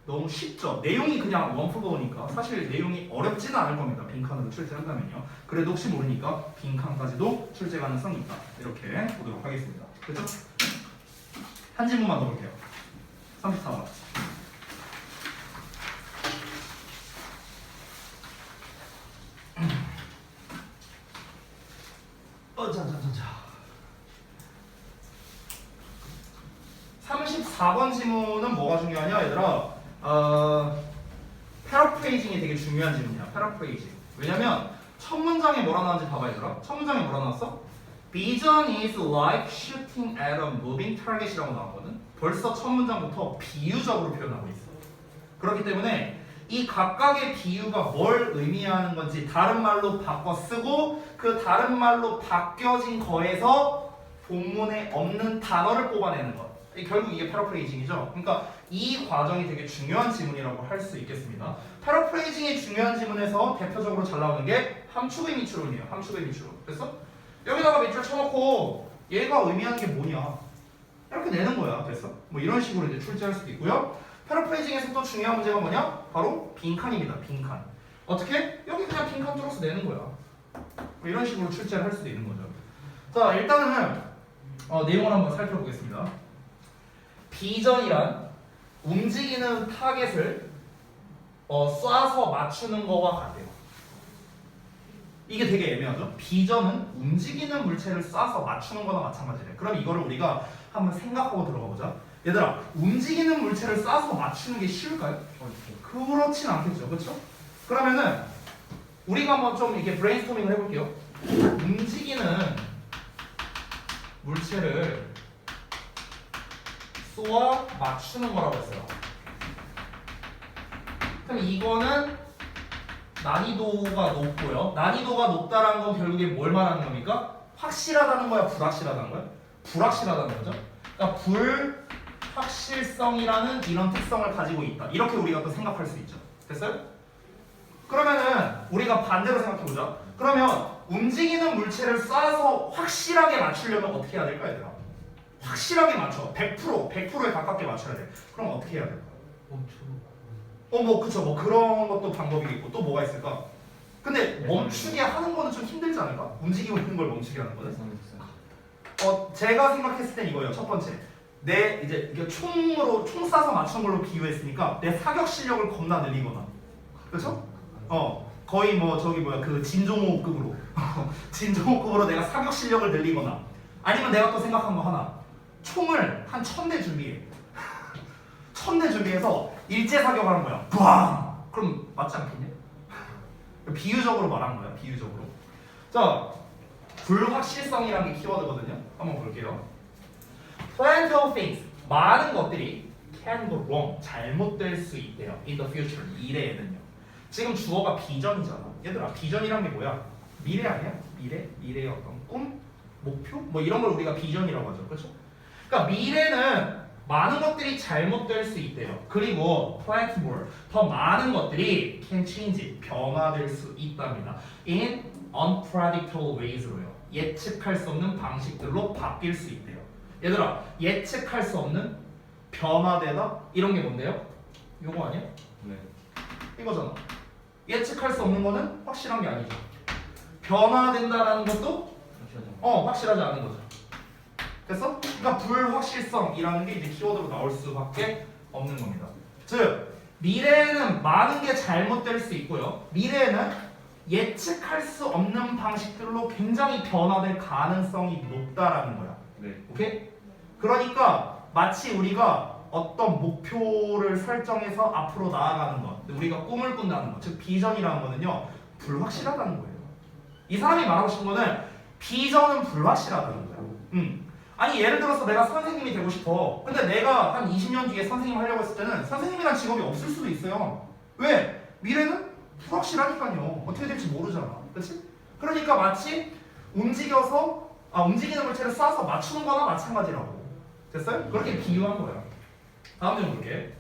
너무 쉽죠. 내용이 그냥 원푸버니까 사실 내용이 어렵지는 않을 겁니다. 빈칸으로 출제한다면요. 그래도 혹시 모르니까 빈칸까지도 출제 가능성이 있다. 이렇게 보도록 하겠습니다. 그렇죠? 한 질문만 더 볼게요. 34번. 자. 34번 지문은 뭐가 중요하냐, 얘들아? 패러프레이징이 되게 중요한 질문이야. 패러프레이징. 왜냐면 첫 문장에 뭐라 나왔는지 봐봐, 얘들아. 첫 문장에 뭐라 나왔어? Vision is like shooting at a moving target이라고 나왔거든. 벌써 첫 문장부터 비유적으로 표현하고 있어. 그렇기 때문에 이 각각의 비유가 뭘 의미하는 건지 다른 말로 바꿔 쓰고 그 다른 말로 바뀌어진 거에서 본문에 없는 단어를 뽑아내는 것. 결국 이게 패러프레이징이죠. 그러니까 이 과정이 되게 중요한 지문이라고 할 수 있겠습니다. 패러프레이징이 중요한 지문에서 대표적으로 잘 나오는 게 함축의 미추론이에요. 함축의 미추론. 됐어? 여기다가 밑줄 쳐놓고 얘가 의미하는 게 뭐냐 이렇게 내는 거야. 됐어? 뭐 이런 식으로 이제 출제할 수도 있고요. 패러프레이징에서 또 중요한 문제가 뭐냐? 바로 빈칸입니다. 빈칸. 어떻게? 여기 그냥 빈칸 뚫어서 내는 거야. 뭐 이런 식으로 출제를 할 수도 있는 거죠. 자, 일단은 내용을 한번 살펴보겠습니다. 비전이란 움직이는 타겟을 쏴서 맞추는 거와 같아요. 이게 되게 애매하죠? 비전은 움직이는 물체를 쏴서 맞추는 거나 마찬가지래. 그럼 이거를 우리가 한번 생각하고 들어가 보자. 얘들아, 움직이는 물체를 쏴서 맞추는 게 쉬울까요? 그렇진 않겠죠, 그렇죠? 그러면은 우리가 한번 좀 이게 브레인스토밍을 해볼게요. 움직이는 물체를 쏘아 맞추는 거라고 했어요. 그럼 이거는 난이도가 높고요. 난이도가 높다라는 건 결국에 뭘 말하는 겁니까? 확실하다는 거야, 불확실하다는 거야? 불확실하다는 거죠. 그러니까 불확실성이라는 이런 특성을 가지고 있다. 이렇게 우리가 또 생각할 수 있죠. 됐어요? 그러면은 우리가 반대로 생각해보자. 그러면 움직이는 물체를 쏴서 확실하게 맞추려면 어떻게 해야 될까, 얘들아? 확실하게 맞춰. 100%에 가깝게 맞춰야 돼. 그럼 어떻게 해야 될까? 뭐 그쵸, 뭐 그런 것도 방법이겠고 또 뭐가 있을까? 근데 멈추게 하는 거는 좀 힘들지 않을까? 움직이고 있는 걸 멈추게 하는 거는? 제가 생각했을 땐 이거예요. 첫 번째, 내 이제 이게 총 쏴서 맞춘 걸로 비유했으니까 내 사격 실력을 겁나 늘리거나, 그렇죠? 거의 뭐 저기 뭐야 그 진종호급으로 진종호급으로 내가 사격 실력을 늘리거나, 아니면 내가 또 생각한 거 하나, 총을 한 1000대 준비해. 1000대 준비해서 일제 사격하는 거야. 꽝! 그럼 맞지 않겠냐? 비유적으로 말한 거야. 비유적으로. 자, 불확실성이라는 게 키워드거든요. 한번 볼게요. Plenty of things. 많은 것들이 can go wrong. 잘못될 수 있대요. In the future. 미래에는요. 지금 주어가 비전이잖아. 얘들아, 비전이란 게 뭐야? 미래 아니야? 미래의 어떤 꿈? 목표? 뭐 이런 걸 우리가 비전이라고 하죠. 그렇죠? 그러니까 미래는 많은 것들이 잘못될 수 있대요. 그리고 plenty more, 더 많은 것들이 can change, 변화될 수 있답니다. In unpredictable ways로요. 예측할 수 없는 방식들로 바뀔 수 있대요. 얘들아, 예측할 수 없는, 변화되다, 이런 게 뭔데요? 요거 아니야? 네. 이거잖아. 예측할 수 없는 거는 확실한 게 아니죠. 변화된다라는 것도 확실하지 않은 거죠. 됐어? 그러니까 불확실성이라는 게 이제 키워드로 나올 수밖에 없는 겁니다. 즉, 미래에는 많은 게 잘못될 수 있고요. 미래에는 예측할 수 없는 방식들로 굉장히 변화될 가능성이 높다라는 거야. 네. 오케이? 그러니까 마치 우리가 어떤 목표를 설정해서 앞으로 나아가는 것, 우리가 꿈을 꾼다는 것, 즉 비전이라는 거는요, 불확실하다는 거예요. 이 사람이 말하고 싶은 거는 비전은 불확실하다는 거야. 아니 예를 들어서 내가 선생님이 되고 싶어. 근데 내가 한 20년 뒤에 선생님 하려고 했을 때는 선생님이란 직업이 없을 수도 있어요. 왜? 미래는 불확실하니까요. 어떻게 될지 모르잖아. 그렇지? 그러니까 마치 움직이는 물체를 쏴서 맞추는 거나 마찬가지라고. 됐어요? 그렇게 비유한 거야. 다음 좀 볼게.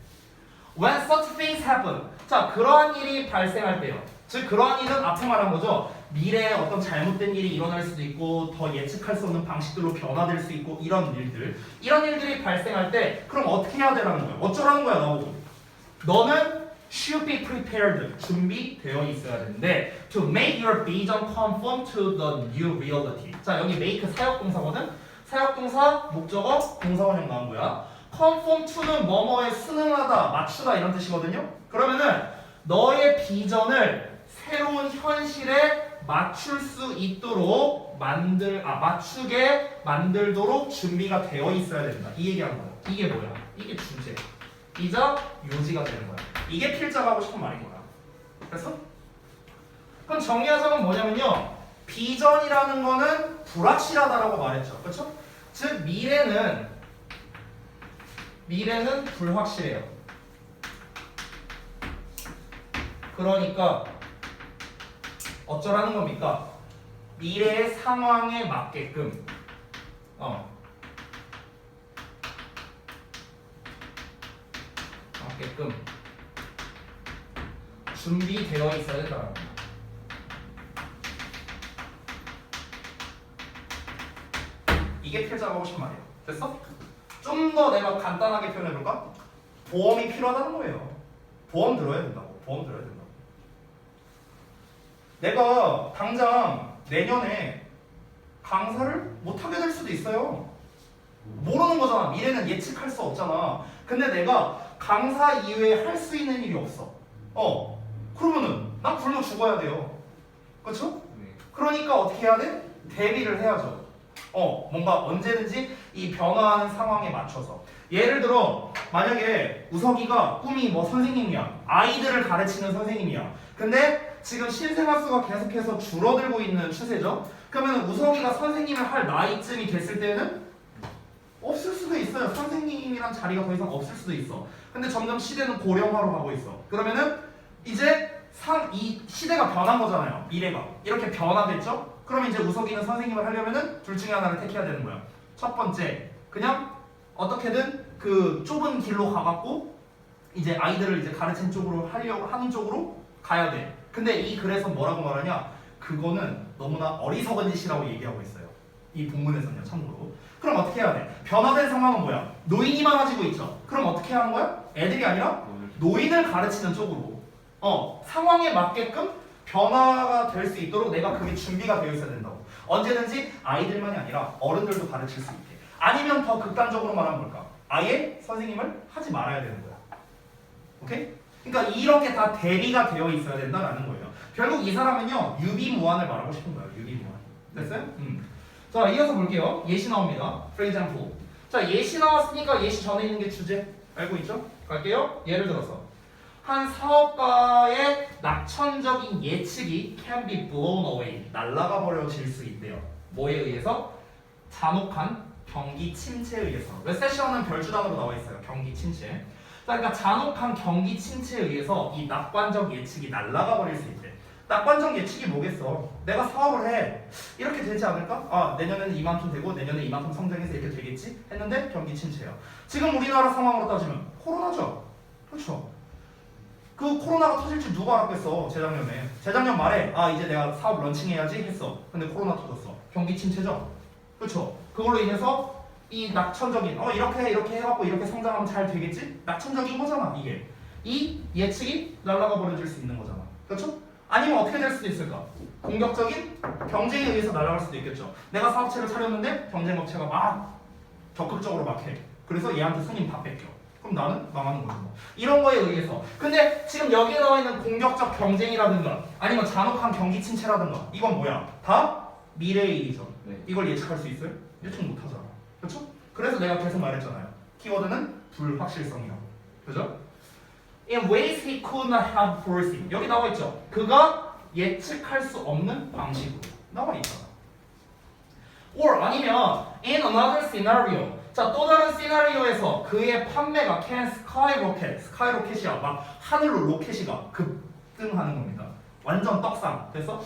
When such things happen. 자, 그러한 일이 발생할 때요. 즉 그러한 일은 앞에 말한 거죠. 미래에 어떤 잘못된 일이 일어날 수도 있고 더 예측할 수 없는 방식들로 변화될 수 있고 이런 일들이 발생할 때 그럼 어떻게 해야 되라는 거야? 어쩌라는 거야 나보고? 너는 should be prepared. 준비되어 있어야 되는데 to make your vision conform to the new reality. 자, 여기 make 사역동사거든? 사역동사, 목적어, 동사원형 나온 거야. conform to는 뭐뭐에 순응하다, 맞추다 이런 뜻이거든요. 그러면은 너의 비전을 새로운 현실에 맞출 수 있도록 맞추게 만들도록 준비가 되어 있어야 된다. 이 얘기하는 거야. 이게 뭐야? 이게 주제이자 요지가 되는 거야. 이게 필자가 하고 싶은 말인 거야. 그래서 그럼 정의하자면 뭐냐면요. 비전이라는 거는 불확실하다라고 말했죠. 그렇죠? 즉 미래는 불확실해요. 그러니까 어쩌라는 겁니까? 미래의 상황에 맞게끔 준비되어 있어야 된다. 이게 필자가 하고 싶은 말이에요. 됐어? 좀 더 내가 간단하게 표현해볼까? 보험이 필요하다는 거예요. 보험 들어야 된다고. 내가 당장 내년에 강사를 못하게 될 수도 있어요. 모르는 거잖아. 미래는 예측할 수 없잖아. 근데 내가 강사 이외에 할 수 있는 일이 없어. 그러면은 난 굶어 죽어야 돼요. 그렇죠? 네. 그러니까 어떻게 해야 돼? 대비를 해야죠. 뭔가 언제든지 이 변화하는 상황에 맞춰서. 예를 들어 만약에 우석이가 꿈이 뭐 선생님이야. 아이들을 가르치는 선생님이야. 근데 지금 신생아 수가 계속해서 줄어들고 있는 추세죠. 그러면 우석이가 선생님을 할 나이쯤이 됐을 때는 없을 수도 있어요. 선생님이란 자리가 더 이상 없을 수도 있어. 근데 점점 시대는 고령화로 가고 있어. 그러면은 이제 이 시대가 변한 거잖아요. 미래가 이렇게 변화됐죠? 그럼 이제 우석이는 선생님을 하려면은 둘 중에 하나를 택해야 되는 거야. 첫 번째, 그냥 어떻게든 그 좁은 길로 가갖고 이제 아이들을 이제 가르치는 쪽으로 하려고 하는 쪽으로 가야 돼. 근데 이 글에서 뭐라고 말하냐? 그거는 너무나 어리석은 짓이라고 얘기하고 있어요. 이 본문에서는요, 참고로. 그럼 어떻게 해야 돼? 변화된 상황은 뭐야? 노인이 많아지고 있죠. 그럼 어떻게 하는 거야? 애들이 아니라 노인을 가르치는 쪽으로 상황에 맞게끔 변화가 될 수 있도록 내가 그게 준비가 되어 있어야 된다고. 언제든지 아이들만이 아니라 어른들도 가르칠 수 있게. 아니면 더 극단적으로 말하면 뭘까? 아예 선생님을 하지 말아야 되는 거야. 오케이? 그러니까 이렇게 다 대비가 되어 있어야 된다라는 거예요. 결국 이 사람은요, 유비무환을 말하고 싶은 거예요. 유비무환. 됐어요? 자, 이어서 볼게요. 예시 나옵니다. For example. 자, 예시 나왔으니까 예시 전에 있는 게 주제. 알고 있죠? 갈게요. 예를 들어서 한 사업가의 낙천적인 예측이 can be blown away. 날아가 버려질 수 있대요. 뭐에 의해서? 잔혹한 경기 침체에 의해서. recession은 별주단으로 나와 있어요. 경기 침체. 그러니까 잔혹한 경기 침체에 의해서 이 낙관적 예측이 날아가 버릴 수 있대. 낙관적 예측이 뭐겠어? 내가 사업을 해. 이렇게 되지 않을까? 내년에는 이만큼 되고 내년에 이만큼 성장해서 이렇게 되겠지? 했는데 경기 침체야. 지금 우리나라 상황으로 따지면 코로나죠. 그렇죠. 그 코로나가 터질 줄 누가 알았겠어. 재작년에. 재작년 말에 이제 내가 사업 런칭해야지 했어. 근데 코로나 터졌어. 경기 침체죠. 그렇죠. 그걸로 인해서 이 낙천적인 이렇게 해갖고 이렇게 성장하면 잘 되겠지? 낙천적인 거잖아 이게. 이 예측이 날아가 버려질 수 있는 거잖아. 그렇죠? 아니면 어떻게 될 수도 있을까? 공격적인 경쟁에 의해서 날아갈 수도 있겠죠. 내가 사업체를 차렸는데 경쟁업체가 막 적극적으로 막 해. 그래서 얘한테 손님 다 뺏겨. 그럼 나는 망하는 거죠. 뭐. 이런 거에 의해서. 근데 지금 여기에 나와 있는 공격적 경쟁이라든가 아니면 잔혹한 경기 침체라든가 이건 뭐야? 다 미래의 일이죠. 네. 이걸 예측할 수 있어요? 예측 못 하잖아. 그렇죠? 그래서 내가 계속 말했잖아요. 키워드는 불확실성이라고. 그죠? In ways he could not have foreseen. 여기 나와 있죠. 그가 예측할 수 없는 방식으로 나와 있잖아. Or 아니면 in another scenario. 자, 또 다른 시나리오에서 그의 판매가 can skyrocket. skyrocket이야. 막 하늘로 로켓이 가 급등하는 겁니다. 완전 떡상. 됐어?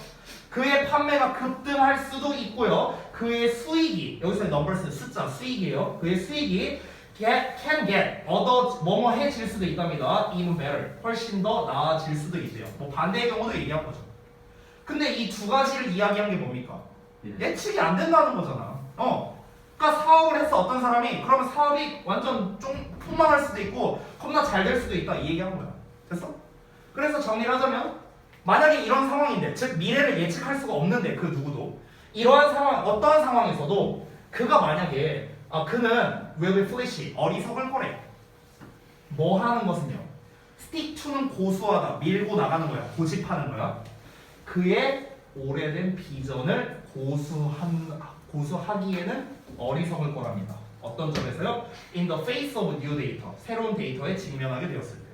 그의 판매가 급등할 수도 있고요. 그의 수익이 여기서 numbers 숫자 수익이에요. 그의 수익이 can get 뭐뭐해질 수도 있답니다. even better. 훨씬 더 나아질 수도 있대요. 뭐 반대의 경우도 얘기한 거죠. 근데 이 두 가지를 이야기한 게 뭡니까? 예측이 안 된다는 거잖아. 그러니까 사업을 했어 어떤 사람이. 그러면 사업이 완전 좀 폭망할 수도 있고 겁나 잘 될 수도 있다 이 얘기한 거야. 됐어? 그래서 정리를 하자면 만약에 이런 상황인데, 즉 미래를 예측할 수가 없는데 그 누구도 이러한 상황, 어떠한 상황에서도 그가 만약에 그는 will be foolish, 어리석을 거래. 뭐 하는 것은요? stick to는 고수하다, 밀고 나가는 거야, 고집하는 거야. 그의 오래된 비전을 고수하기에는 어리석을 거랍니다. 어떤 점에서요? In the face of new data, 새로운 데이터에 직면하게 되었을 때.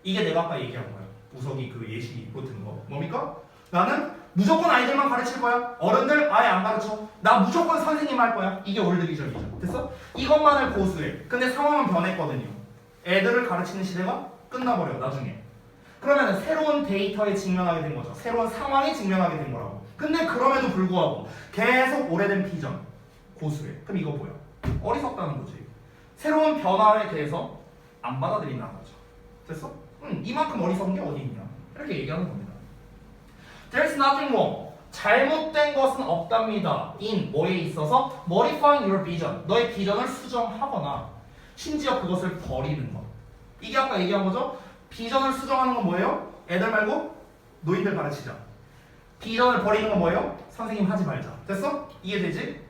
이게 내가 아까 얘기한 거야. 우석이 그 예시로 든 거. 뭡니까? 나는 무조건 아이들만 가르칠 거야. 어른들 아예 안 가르쳐. 나 무조건 선생님 할 거야. 이게 올드 비전이죠. 됐어? 이것만을 고수해. 근데 상황은 변했거든요. 애들을 가르치는 시대가 끝나버려 나중에. 그러면 새로운 데이터에 직면하게 된 거죠. 새로운 상황에 직면하게 된 거라고. 근데 그럼에도 불구하고 계속 오래된 비전 고수해. 그럼 이거 뭐야? 어리석다는 거지. 새로운 변화에 대해서 안 받아들인다는 거죠. 됐어? 이만큼 어리석은 게 어디 있냐? 이렇게 얘기하는 겁니다. There's nothing wrong. 잘못된 것은 없답니다. in 뭐에 있어서 modifying your vision. 너의 비전을 수정하거나 심지어 그것을 버리는 것. 이게 아까 얘기한 거죠? 비전을 수정하는 건 뭐예요? 애들 말고 노인들 가르치자. 비전을 버리는 건 뭐예요? 선생님 하지 말자. 됐어? 이해되지?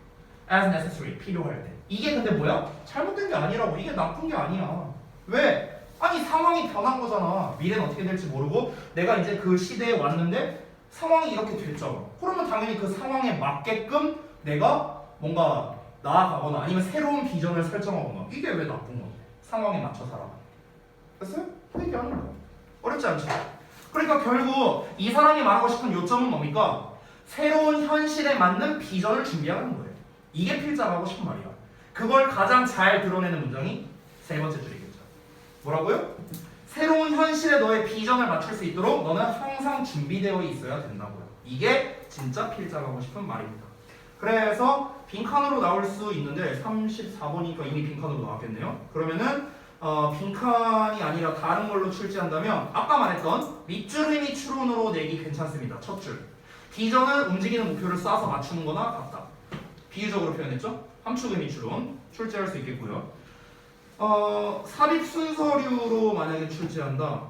As necessary. 필요할 때. 이게 근데 뭐야? 잘못된 게 아니라고. 이게 나쁜 게 아니야. 왜? 아니 상황이 변한 거잖아. 미래는 어떻게 될지 모르고 내가 이제 그 시대에 왔는데 상황이 이렇게 됐죠. 그러면 당연히 그 상황에 맞게끔 내가 뭔가 나아가거나 아니면 새로운 비전을 설정하거나 이게 왜 나쁜 건데? 상황에 맞춰 살아가. 됐어요? 얘기하는 거야. 어렵지 않죠? 그러니까 결국 이 사람이 말하고 싶은 요점은 뭡니까? 새로운 현실에 맞는 비전을 준비하는 거예요. 이게 필자가 하고 싶은 말이야. 그걸 가장 잘 드러내는 문장이 세 번째 줄이겠죠. 뭐라고요? 새로운 현실에 너의 비전을 맞출 수 있도록 너는 항상 준비되어 있어야 된다고요. 이게 진짜 필자가 하고 싶은 말입니다. 그래서 빈칸으로 나올 수 있는데 34번이니까 이미 빈칸으로 나왔겠네요. 그러면은 빈칸이 아니라 다른 걸로 출제한다면 아까 말했던 밑줄 의미 추론으로 내기 괜찮습니다. 첫 줄. 비전은 움직이는 목표를 쏴서 맞추는 거나 같다. 비유적으로 표현했죠? 함축 의미 추론 출제할 수 있겠고요. 삽입 순서류로 만약에 출제한다.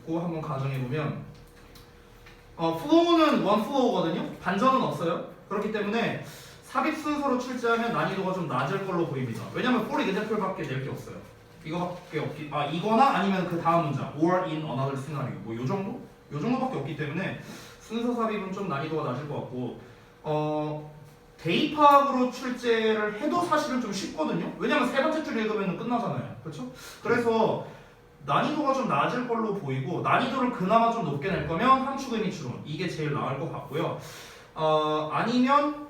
그거 한번 가정해보면 플로우는 원 플로우거든요. 반전은 없어요. 그렇기 때문에 삽입 순서로 출제하면 난이도가 좀 낮을 걸로 보입니다. 왜냐면 for example밖에 낼 게 없어요. 이거밖에 없기 이거나 아니면 그 다음 문장 or in another scenario 뭐 요 정도? 요 정도밖에 없기 때문에 순서 삽입은 좀 난이도가 낮을 것 같고 대입학으로 출제를 해도 사실은 좀 쉽거든요. 왜냐면 세 번째 줄 읽으면 끝나잖아요. 그렇죠? 그래서 난이도가 좀 낮을 걸로 보이고 난이도를 그나마 좀 높게 낼 거면 함축 의미 추론 이게 제일 나을 것 같고요. 아니면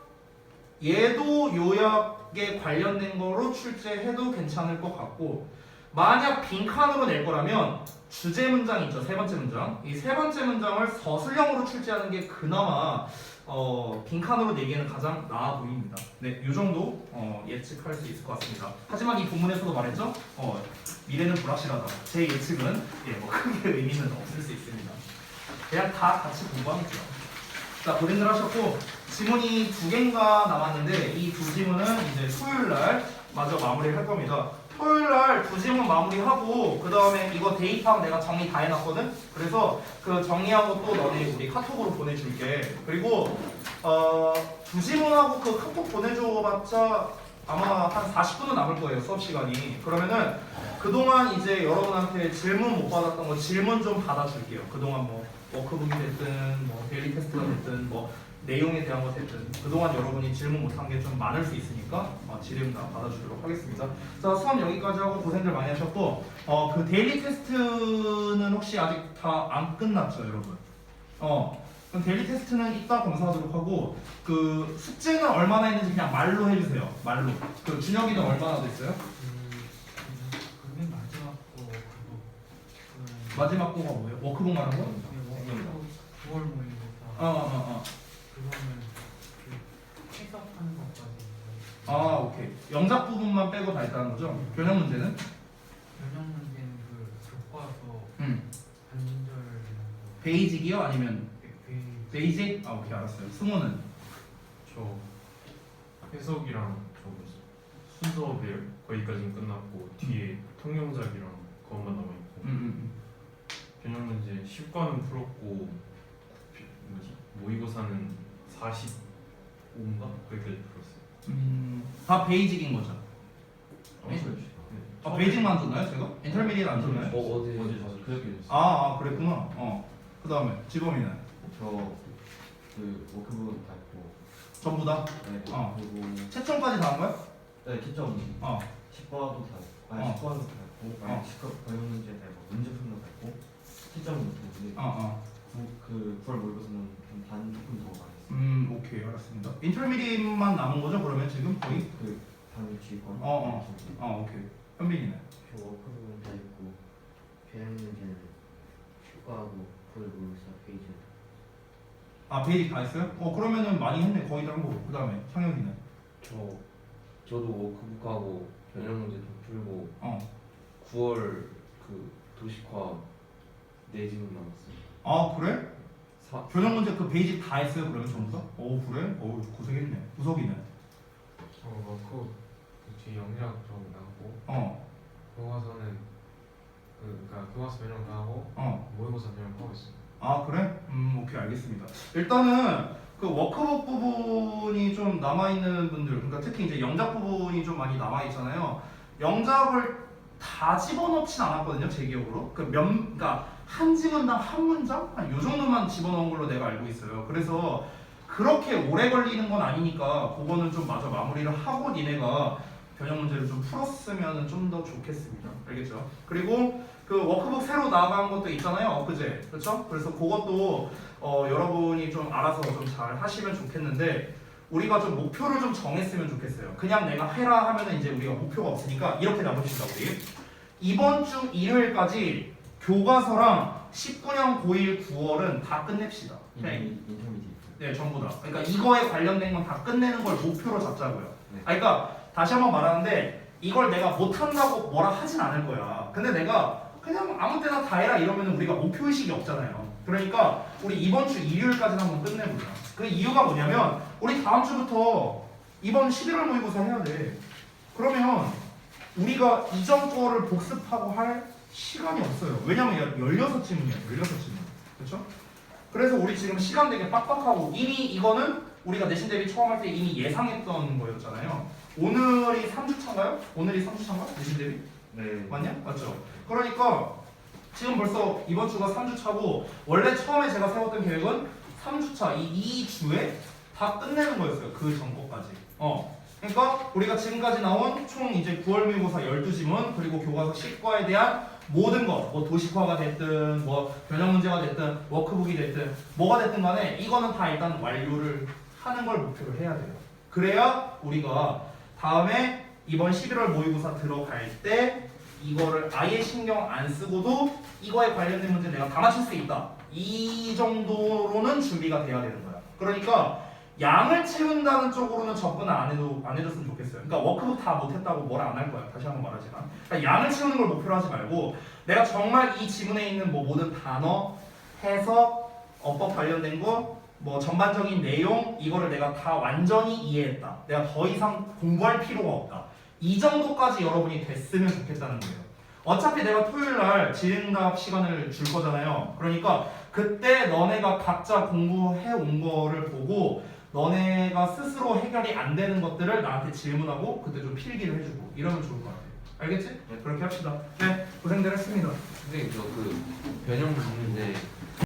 얘도 요약에 관련된 거로 출제해도 괜찮을 것 같고 만약 빈칸으로 낼 거라면 주제 문장 있죠. 세 번째 문장. 이 세 번째 문장을 서술형으로 출제하는 게 그나마 빈칸으로 내기에는 가장 나아 보입니다. 네, 이 정도 예측할 수 있을 것 같습니다. 하지만 이 본문에서도 말했죠. 미래는 불확실하다. 제 예측은 뭐 크게 의미는 없을 수 있습니다. 그냥 다 같이 공부하면 돼요. 자, 고생들 하셨고 지문이 2개인가 남았는데 이 두 지문은 이제 토요일날 마저 마무리할 겁니다. 토요일날 두 지문 마무리하고 그 다음에 이거 대입학 내가 정리 다 해놨거든. 그래서 그 정리하고 또 너네 우리 카톡으로 보내줄게. 그리고 두 지문하고 그 카톡 보내줘봤자 아마 한 40분은 남을 거예요. 수업 시간이. 그러면은 그동안 이제 여러분한테 질문 못 받았던 거 질문 좀 받아줄게요. 그동안 뭐 워크북이 됐든 뭐 데일리 테스트가 됐든 뭐 내용에 대한 것 됐든 그동안 여러분이 질문 못한 게 좀 많을 수 있으니까 질문 다 받아주도록 하겠습니다. 자, 수업 여기까지 하고 고생들 많이 하셨고 그 데일리 테스트는 혹시 아직 다 안 끝났죠, 여러분? 그럼 데일리 테스트는 이따 검사하도록 하고 그 숙제는 얼마나 했는지 그냥 말로 해주세요. 말로. 그 준혁이는 얼마나 됐어요? 그게 마지막 거 그거 마지막 거가 뭐예요? 워크북 말한 거? 9월 모의고사 그거는 그 해석하는 것까지 오케이. 영작 부분만 빼고 다 했다는 거죠? 변형 문제는? 변형 문제는 그 교과서 음. 반절 베이직이요? 아니면 페이지 베이직? 오케이, 알았어요. 승호는? 저 해석이랑 저거 순서별 거기까지는 끝났고 뒤에 통영작이랑 그것만 남아있고 변형 문제 10과는 풀었고 모의고사는 45인가? 거기까지 풀었어요. 다 베이직인 거죠? 네. 베이직만 안 줬나요, 제가? 인터미디엇 안 줬나요? 어제 그저께 줬어요. 그랬구나. 그 다음에 지범이는? 저그 워크북은 다 했고 전부 다? 네. 그리고 채점까지 다 한 거야? 네, 채점 10과도 다 했고 10과도 다 했고 10과 변형 문제 다 했고 문제 푸는 거 다 했고 채점은 못했는데 그 9월 모의고사는 단 조금 더 많이 했어요. 오케이, 알았습니다. 인터미디엇만 남은 거죠, 그러면 지금 거의? 그 다음에 G권 오케이. 현빈이는? 저 워크북은 다 있고 변형 문제는 휴가하고 그걸 모르겠어 페이지. 베이직 다 했어요? 그러면은 많이 했네, 거의 다 한 거고. 그 다음에 상혁이는? 저도 워크북하고 변형 문제 좀 풀고 9월 그 도식화 4지문 남았어요. 그래? 변형 문제 그 베이직 다 했어요, 그러면 전부 다? 그래? 고생했네. 우석이는? 그 뒤에 영작 좀 나오고 교과서는 그러니까 교과서 변형 다 하고 모의고사 변형 하고 있어요. 그래? 오케이, 알겠습니다. 일단은 그 워크북 부분이 좀 남아있는 분들, 그러니까 특히 이제 영작 부분이 좀 많이 남아있잖아요. 영작을 다 집어넣진 않았거든요, 제 기억으로. 그러니까 한 지문당 한 문장? 한 요 정도만 집어넣은 걸로 내가 알고 있어요. 그래서 그렇게 오래 걸리는 건 아니니까 그거는 좀 마저 마무리를 하고 니네가 변형 문제를 좀 풀었으면 좀 더 좋겠습니다. 알겠죠? 그리고 그 워크북 새로 나간 것도 있잖아요, 엊그제. 그렇죠? 그래서 그것도 여러분이 좀 알아서 좀 잘 하시면 좋겠는데 우리가 좀 목표를 좀 정했으면 좋겠어요. 그냥 내가 해라 하면은 이제 우리가 목표가 없으니까 이렇게 나눕시다, 우리. 이번 주 일요일까지 교과서랑 19년 고1 9월은 다 끝냅시다. 네. 인터미디에이트. 네, 전부 다. 그러니까 이거에 관련된 건 다 끝내는 걸 목표로 잡자고요. 네. 그러니까 다시 한번 말하는데 이걸 내가 못한다고 뭐라 하진 않을 거야. 근데 내가 그냥 아무 때나 다 해라 이러면 우리가 목표의식이 없잖아요. 그러니까 우리 이번 주 일요일까지는 한번 끝내보자. 그 이유가 뭐냐면 우리 다음 주부터 이번 11월 모의고사 해야 돼. 그러면 우리가 이전 거를 복습하고 할 시간이 없어요. 왜냐면 16질문이야. 16질문. 그렇죠? 그래서 우리 지금 시간 되게 빡빡하고 이미 이거는 우리가 내신 대비 처음 할 때 이미 예상했던 거였잖아요. 오늘이 3주차인가요? 오늘이 3주차인가? 내신 대비? 네. 맞냐? 맞죠? 그러니까 지금 벌써 이번 주가 3주차고 원래 처음에 제가 세웠던 계획은 3주차 이 2주에 다 끝내는 거였어요. 그 전거까지. 그러니까 우리가 지금까지 나온 총 이제 9월 모의고사 12지문 그리고 교과서 10과에 대한 모든 것, 뭐 도식화가 됐든 뭐 변형 문제가 됐든 워크북이 됐든 뭐가 됐든 간에 이거는 다 일단 완료를 하는 걸 목표로 해야 돼요. 그래야 우리가 다음에 이번 11월 모의고사 들어갈 때 이거를 아예 신경 안 쓰고도 이거에 관련된 문제 내가 다 맞출 수 있다. 이 정도로는 준비가 돼야 되는 거야. 그러니까 양을 채운다는 쪽으로는 접근을 안 해줬으면 좋겠어요. 그러니까 워크북 다 못했다고 뭐라 안 할 거야. 다시 한번 말하지만. 그러니까 양을 채우는 걸 목표로 하지 말고 내가 정말 이 지문에 있는 뭐 모든 단어, 해석, 어법 관련된 거, 뭐 전반적인 내용 이거를 내가 다 완전히 이해했다. 내가 더 이상 공부할 필요가 없다. 이 정도까지 여러분이 됐으면 좋겠다는 거예요. 어차피 내가 토요일 날 진행답 시간을 줄 거잖아요. 그러니까 그때 너네가 각자 공부해 온 거를 보고 너네가 스스로 해결이 안 되는 것들을 나한테 질문하고 그때 좀 필기를 해주고 이러면 좋을 것 같아요. 알겠지? 네, 그렇게 합시다. 네, 고생들 했습니다. 선생님 저 그 변형 문제